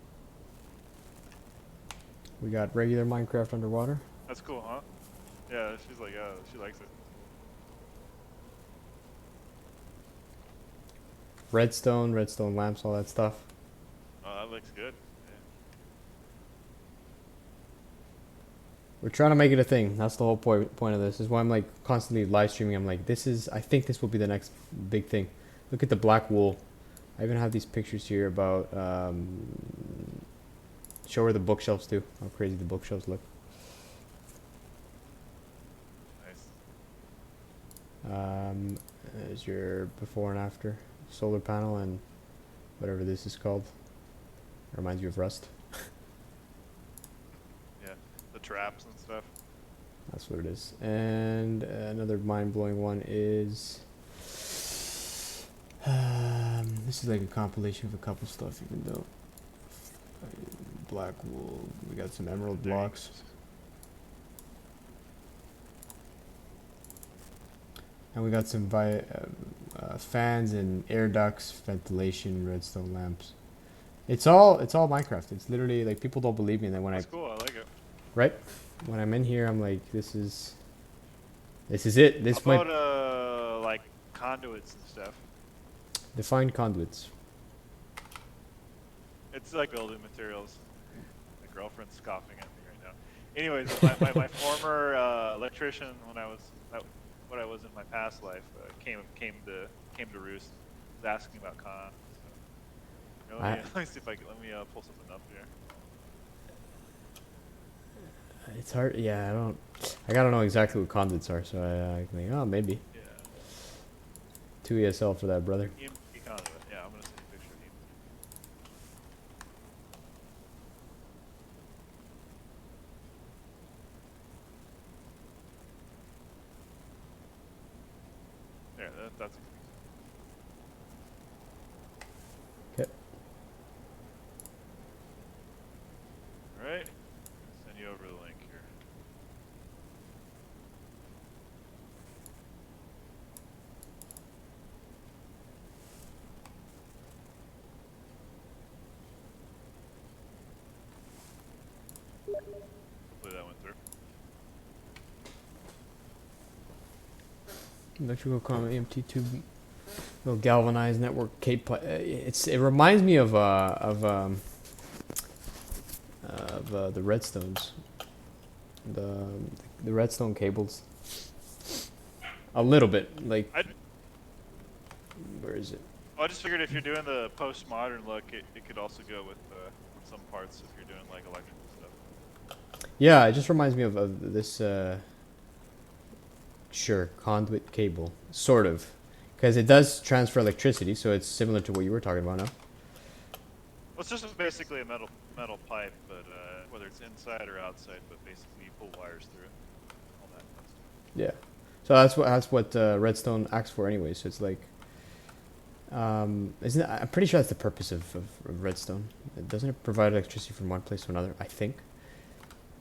We got regular Minecraft underwater. That's cool, huh? Yeah, she's like, she likes it. Redstone lamps, all that stuff. Oh, that looks good. Yeah. We're trying to make it a thing. That's the whole point of this. Is why I'm like constantly live streaming. I'm like, I think this will be the next big thing. Look at the black wool. I even have these pictures here about show her the bookshelves too. How crazy the bookshelves look. Nice. There's your before and after solar panel and whatever this is called. Reminds you of Rust. Yeah, the traps and stuff. That's what it is. And another mind-blowing one is this is like a compilation of a couple stuff, even though black wool. We got some emerald blocks. And we got some fans and air ducts, ventilation, redstone lamps. It's all Minecraft. It's literally like people don't believe me that when That's cool. I like it. right when I'm in here, I'm like, this is it. This How might about like conduits and stuff. define conduits. It's like building materials. My girlfriend's scoffing at me right now. Anyways, my former electrician, when I was what I was in my past life, came to roost. Was asking about con. So, let me see if let me pull something up here. It's hard. Yeah, I gotta know exactly what conduits are, so I think, oh, maybe. Yeah. 2 ESL for that, brother. EMP conduit. Yeah, I'm gonna send you a picture of him. There, that's. Okay. All right. Send you over the link here. Hopefully that went through. Electrical common EMT2 little galvanized network cape. It reminds me of the redstones, the redstone cables. A little bit, like where is it? I just figured if you're doing the postmodern look, it could also go with some parts if you're doing like electrical stuff. Yeah, it just reminds me of this. Sure, conduit cable, sort of, because it does transfer electricity, so it's similar to what you were talking about now. Well, it's just basically a metal pipe, but whether it's inside or outside, but basically you pull wires through it. All that kind of stuff. Yeah, so that's what redstone acts for anyway. So it's like, isn't it, I'm pretty sure that's the purpose of redstone. Doesn't it provide electricity from one place to another? I think.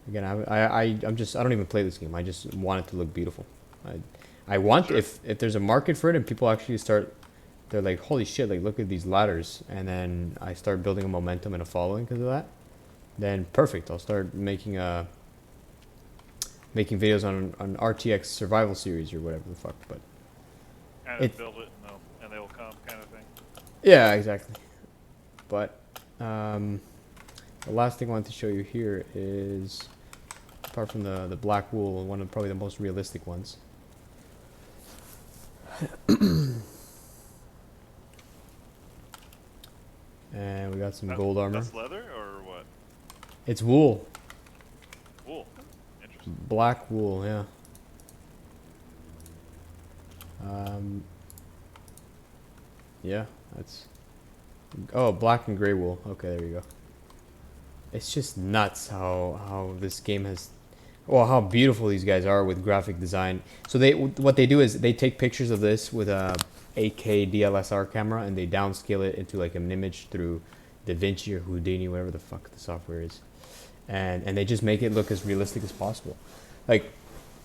Again, I don't even play this game. I just want it to look beautiful. I want, sure. if there's a market for it and people actually start, they're like, holy shit, like look at these ladders, and then I start building a momentum and a following because of that, then perfect. I'll start making videos on RTX survival series or whatever the fuck. But Build it and they will come kind of thing. yeah, exactly. But the last thing I wanted to show you here is, apart from the black wool, one of probably the most realistic ones. And we got some gold armor. That's leather or what? It's wool. Wool. Interesting. Black wool, yeah. Yeah, that's... Oh, black and gray wool. Okay, there you go. It's just nuts how this game has, well, how beautiful these guys are with graphic design. So what they do is they take pictures of this with a 8K DLSR camera and they downscale it into like an image through DaVinci or Houdini, whatever the fuck the software is, and they just make it look as realistic as possible, like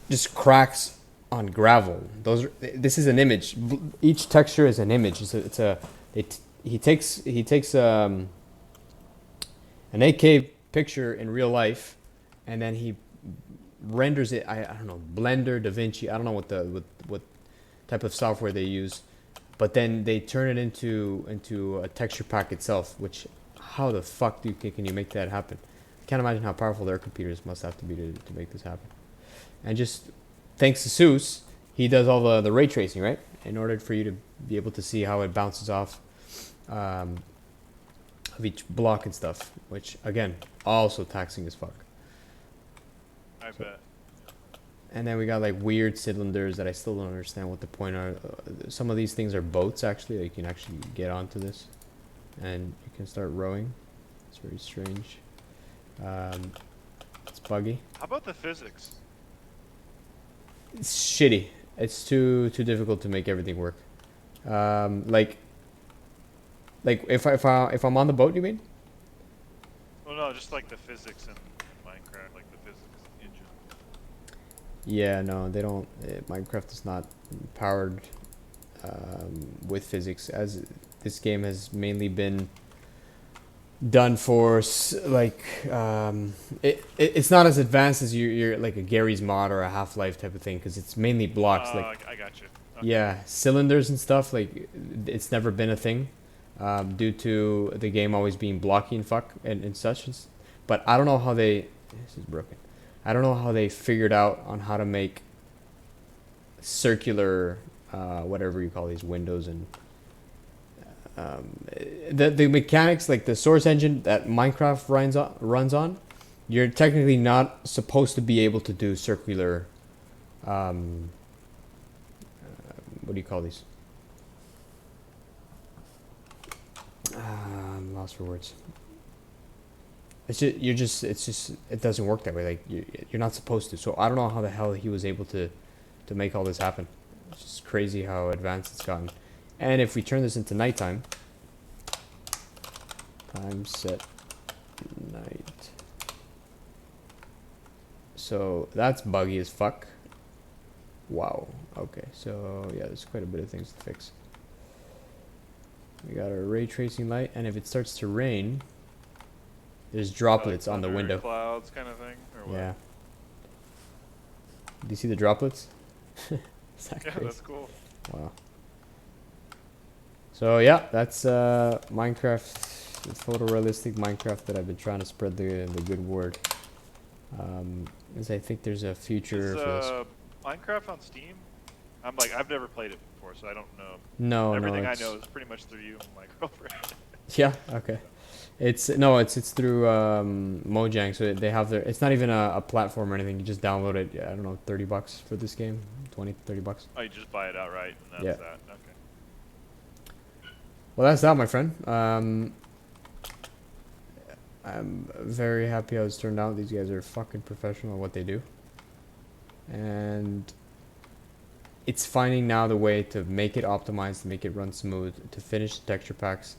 just cracks on gravel. This is an image. Each texture is an image. He takes an 8K picture in real life, and then he renders it. I don't know, Blender, DaVinci. I don't know what type of software they use, but then they turn it into a texture pack itself. Which, how the fuck can you make that happen? I can't imagine how powerful their computers must have to be to make this happen. And just thanks to Seuss, he does all the ray tracing, right? In order for you to be able to see how it bounces off of each block and stuff, which again, also taxing as fuck. I bet. And then we got like weird cylinders that I still don't understand what the point are. Some of these things are boats actually. You can actually get onto this, and you can start rowing. It's very strange. It's buggy. How about the physics? It's shitty. It's too difficult to make everything work. Like if I'm on the boat, you mean? Well, no, just like the physics in Minecraft, like the physics engine. Yeah, no, they don't. Minecraft is not powered with physics, as this game has mainly been done for it's not as advanced as you're like a Gary's mod or a Half-Life type of thing, because it's mainly blocks. I got you. Okay. Yeah, cylinders and stuff, like it's never been a thing, due to the game always being blocky and fuck and such. But I don't know how this is broken. I don't know how they figured out on how to make circular, whatever you call these windows, and the mechanics, like the source engine that Minecraft runs on. You're technically not supposed to be able to do circular. What do you call these? I'm lost for words. It doesn't work that way. Like you're not supposed to. So I don't know how the hell he was able to make all this happen. It's just crazy how advanced it's gotten. And if we turn this into nighttime, time set night. So that's buggy as fuck. Wow. Okay. So yeah, there's quite a bit of things to fix. We got our ray tracing light, and if it starts to rain, there's droplets on the window. Clouds kind of thing, or what? Yeah. Do you see the droplets? Is that crazy? That's cool. Wow. So yeah, that's Minecraft, photorealistic Minecraft that I've been trying to spread the good word. As I think there's a future for this. Minecraft on Steam? I've never played it before, so I don't know. No, Everything no, I know is pretty much through you and my girlfriend. Yeah, okay. It's through Mojang, so they have their. It's not even a platform or anything. You just download it. I don't know, $30 for this game, 20, $30. Oh, you just buy it outright, and that's that. Okay. Well, that's that, my friend. I'm very happy how it's turned out. These guys are fucking professional at what they do, and it's finding now the way to make it optimized, to make it run smooth, to finish the texture packs.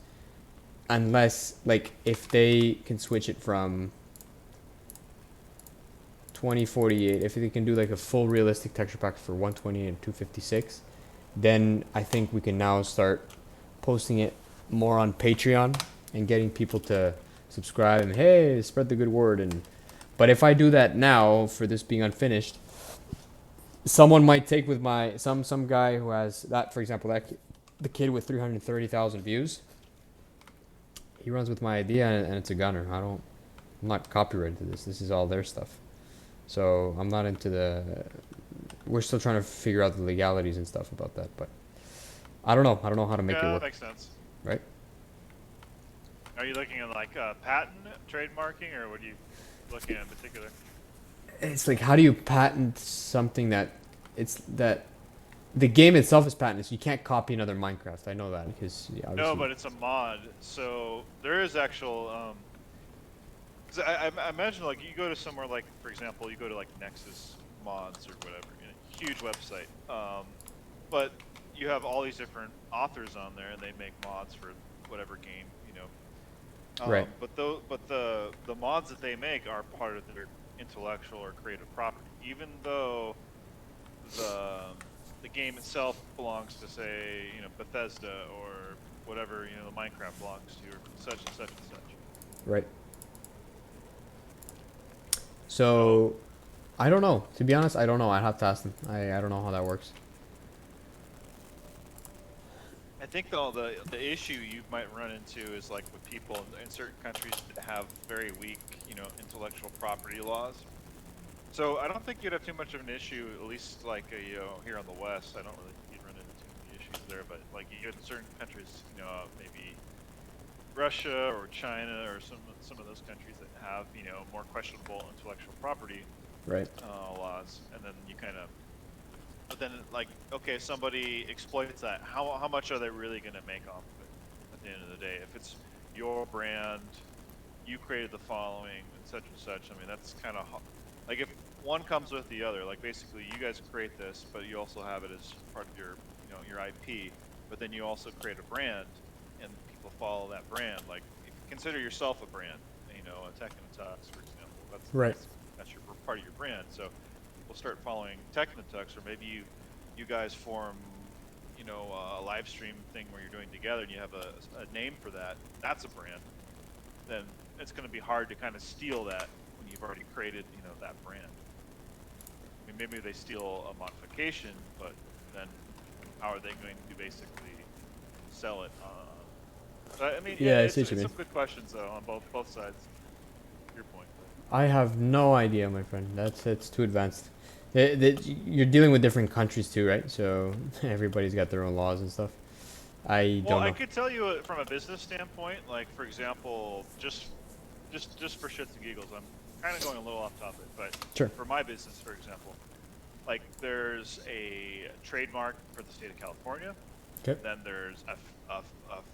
Unless, like, if they can switch it from 2048, if they can do like a full realistic texture pack for 128 and 256, then I think we can now start posting it more on Patreon and getting people to subscribe and hey, spread the good word. But if I do that now for this being unfinished, someone might take with some guy who has that, for example, the kid with 330,000 views. He runs with my idea and it's a gunner. I'm not copyrighted to this. This is all their stuff. So I'm not into we're still trying to figure out the legalities and stuff about that, but I don't know. I don't know how to make it work. That makes sense. Right? Are you looking at like patent trademarking, or what are you looking at in particular? It's like, how do you patent something that the game itself is patented, so you can't copy another Minecraft. I know that because no, but it's a mod. So there is actual 'Cause I imagine like you go to somewhere like, for example, you go to like Nexus Mods or whatever, huge website. But you have all these different authors on there, and they make mods for whatever game. Right. But the mods that they make are part of their intellectual or creative property, even though the game itself belongs to, say, Bethesda or whatever, the Minecraft belongs to, or such and such and such. Right. So So I don't know. To be honest, I don't know. I'd have to ask them. I don't know how that works. I think the issue you might run into is like with people in certain countries that have very weak, intellectual property laws. So I don't think you'd have too much of an issue, at least like here on the West. I don't really think you'd run into too many issues there, but like you in certain countries, maybe Russia or China or some of those countries that have more questionable intellectual property Right. laws, and then you kind of, but then like, okay, somebody exploits that. How much are they really going to make off of it at the end of the day? If it's your brand, you created the following and such. I mean, that's kind of like if one comes with the other. Like basically, you guys create this, but you also have it as part of your your IP. But then you also create a brand, and people follow that brand. Like consider yourself a brand. A Technotux, for example. Right. That's your part of your brand. So people start following Technotux, or maybe you guys form a live stream thing where you're doing together, and you have a name for that. That's a brand. Then it's going to be hard to kind of steal that when you've already created that brand. I mean, maybe they steal a modification, but then how are they going to basically sell it? I mean, Yeah, I it's see what you some mean. good questions though on both sides. Your point. I have no idea, my friend. It's too advanced. You're dealing with different countries too, right? So everybody's got their own laws and stuff. I Well, don't I know. could tell you from a business standpoint, like for example, just for shits and giggles, I'm kind of going a little off topic, but Sure. for my business, for example, like there's a trademark for the state of California. Okay. Then there's a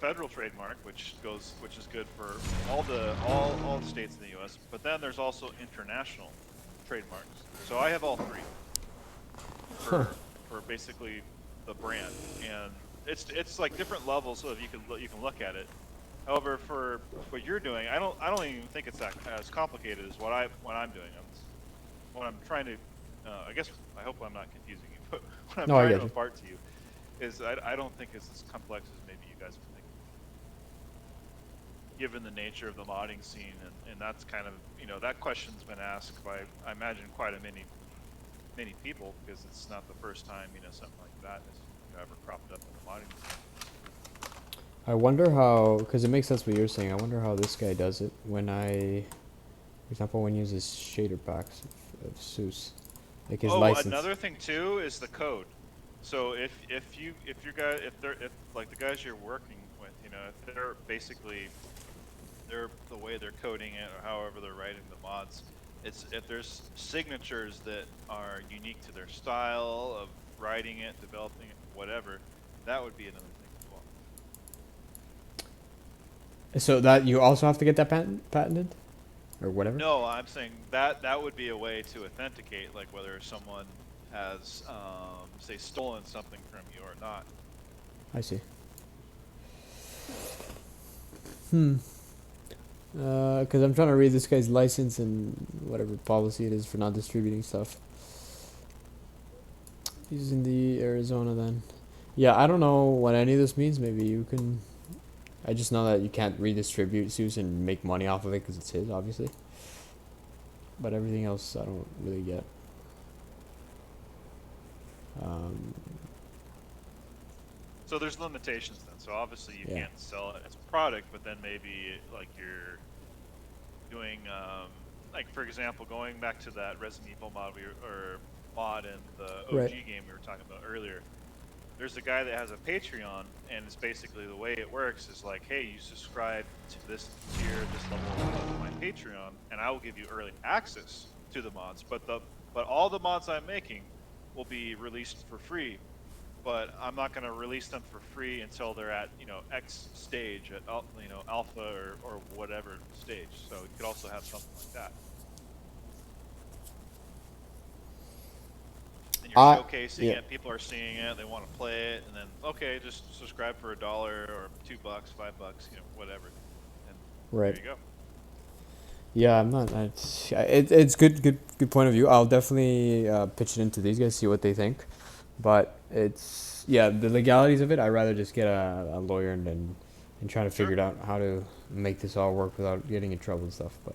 federal trademark, which is good for all the states in the U.S. But then there's also international trademarks. So I have all three Huh. for basically the brand, and it's like different levels so that you can look at it. However, for what you're doing, I don't even think it's that as complicated as what I'm doing. What I'm trying to, I guess I hope I'm not confusing you, but what I'm No, I trying get to you. impart to you is I don't think it's as complex as maybe you guys are thinking, given the nature of the modding scene, and that's kind of that question's been asked by, I imagine, quite a many people, because it's not the first time something like that has ever cropped up in the modding scene. I wonder how, because it makes sense what you're saying. I wonder how this guy does it when for example, when he uses shader packs of Seuss, like his Oh, license. another thing too is the code. So if your guy if like the guys you're working with, if they're basically the way they're coding it or however they're writing the mods, it's if there's signatures that are unique to their style of writing it, developing it, whatever, that would be another thing as well. So that you also have to get that patented, or whatever. No, I'm saying that would be a way to authenticate, like whether someone has say stolen something from you or not. I see. Hmm. Because I'm trying to read this guy's license and whatever policy it is for not distributing stuff. He's in the Arizona then. Yeah, I don't know what any of this means. Maybe you can. I just know that you can't redistribute Seuss and make money off of it because it's his, obviously. But everything else, I don't really get. Um, So there's limitations then. So obviously you yeah. can't sell it as a product, but then maybe like you're doing, like for example, going back to that Resident Evil mod in the Right. OG game we were talking about earlier. There's a guy that has a Patreon, and it's basically the way it works is like, hey, you subscribe to this tier, this level of my Patreon, and I will give you early access to the mods. But all the mods I'm making will be released for free but I'm not going to release them for free until they're at, X stage at, alpha or whatever stage. So you could also have something like that. And you're showcasing Yeah. it, people are seeing it, they want to play it, and then, okay, just subscribe for $1 or $2, $5, whatever. And Right. there you go. Yeah, I'm not. It's good point of view. I'll definitely pitch it into these guys, see what they think. But it's the legalities of it. I'd rather just get a lawyer and try to Sure. figure it out how to make this all work without getting in trouble and stuff. But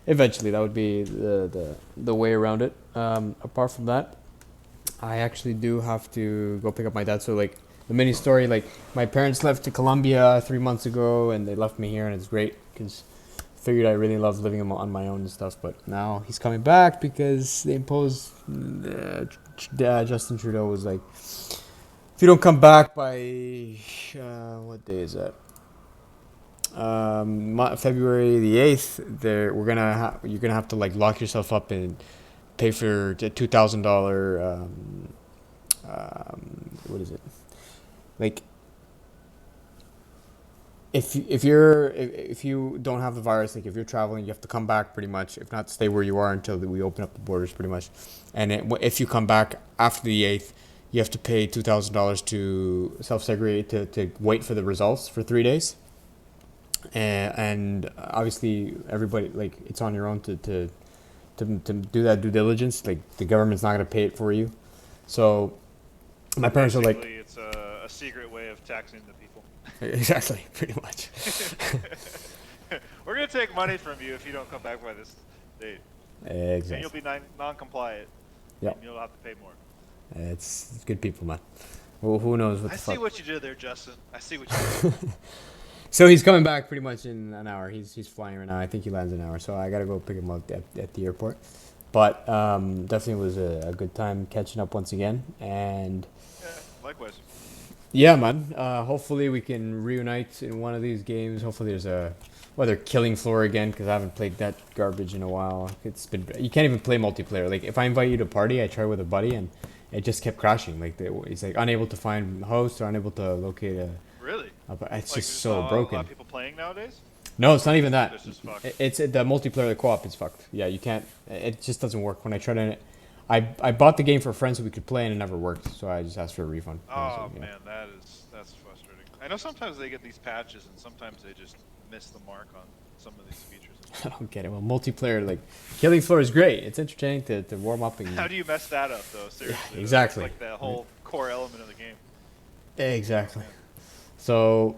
eventually, that would be the way around it. Apart from that, I actually do have to go pick up my dad. So like the mini story, like my parents left to Colombia 3 months ago, and they left me here, and it's great because figured I really loved living on my own and stuff. But now he's coming back because they imposed. Justin Trudeau was like, if you don't come back by what day is that? February the 8th. You're gonna have to like lock yourself up and pay for $2,000. What is it? Like if you don't have the virus, like if you're traveling, you have to come back pretty much. If not, stay where you are until we open up the borders, pretty much. And if you come back after the 8th, you have to pay $2,000 to self-segregate to wait for the results for 3 days. And obviously, everybody like it's on your own to do that due diligence. Like the government's not gonna pay it for you. So my parents are like, it's a secret way of taxing the people. exactly, pretty much. We're gonna take money from you if you don't come back by this date. Exactly. And you'll be non-compliant. Yep. And you'll have to pay more. It's good people, man. Well, who knows what I the see fuck. what you did there, Justin. I see what you did. So he's coming back pretty much in an hour. He's flying right now. I think he lands in an hour. So I gotta go pick him up at the airport. But definitely was a good time catching up once again. And Yeah, likewise. yeah, man. Hopefully we can reunite in one of these games. Hopefully there's whether Killing Floor again, because I haven't played that garbage in a while. You can't even play multiplayer. Like if I invite you to a party, I try with a buddy and it just kept crashing. Like it's like unable to find host or unable to locate a. Really? It's Like, just so broken. A lot of people playing nowadays? No, it's not even that. It's just fucked. It's the multiplayer, the co-op is fucked. Yeah, you can't. It just doesn't work. When I tried to, I bought the game for friends so we could play and it never worked. So I just asked for a refund. Oh So, man, that's frustrating. I know sometimes they get these patches and sometimes they just miss the mark on some of these features. I don't get it. Well, multiplayer, like Killing Floor is great. It's entertaining to warm up and. How do you mess that up though? Seriously. Yeah, exactly. It's like the whole core element of the game. Exactly. So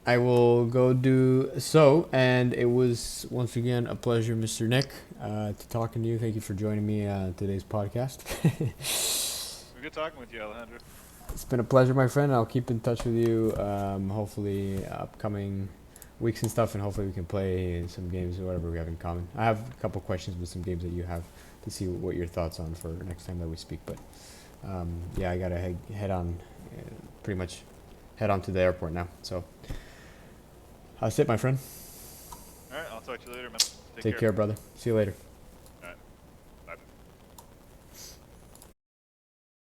I will go do so, and it was once again a pleasure, Mr. Nick, to talking to you. Thank you for joining me on today's podcast. We're good talking with you, Alejandro. It's been a pleasure, my friend. I'll keep in touch with you. Hopefully, upcoming weeks and stuff, and hopefully we can play some games or whatever we have in common. I have a couple questions with some games that you have to see what your thoughts on for next time that we speak. But I gotta head on, pretty much head on to the airport now. So that's it, my friend. All right, I'll talk to you later, man. Take care, brother. See you later.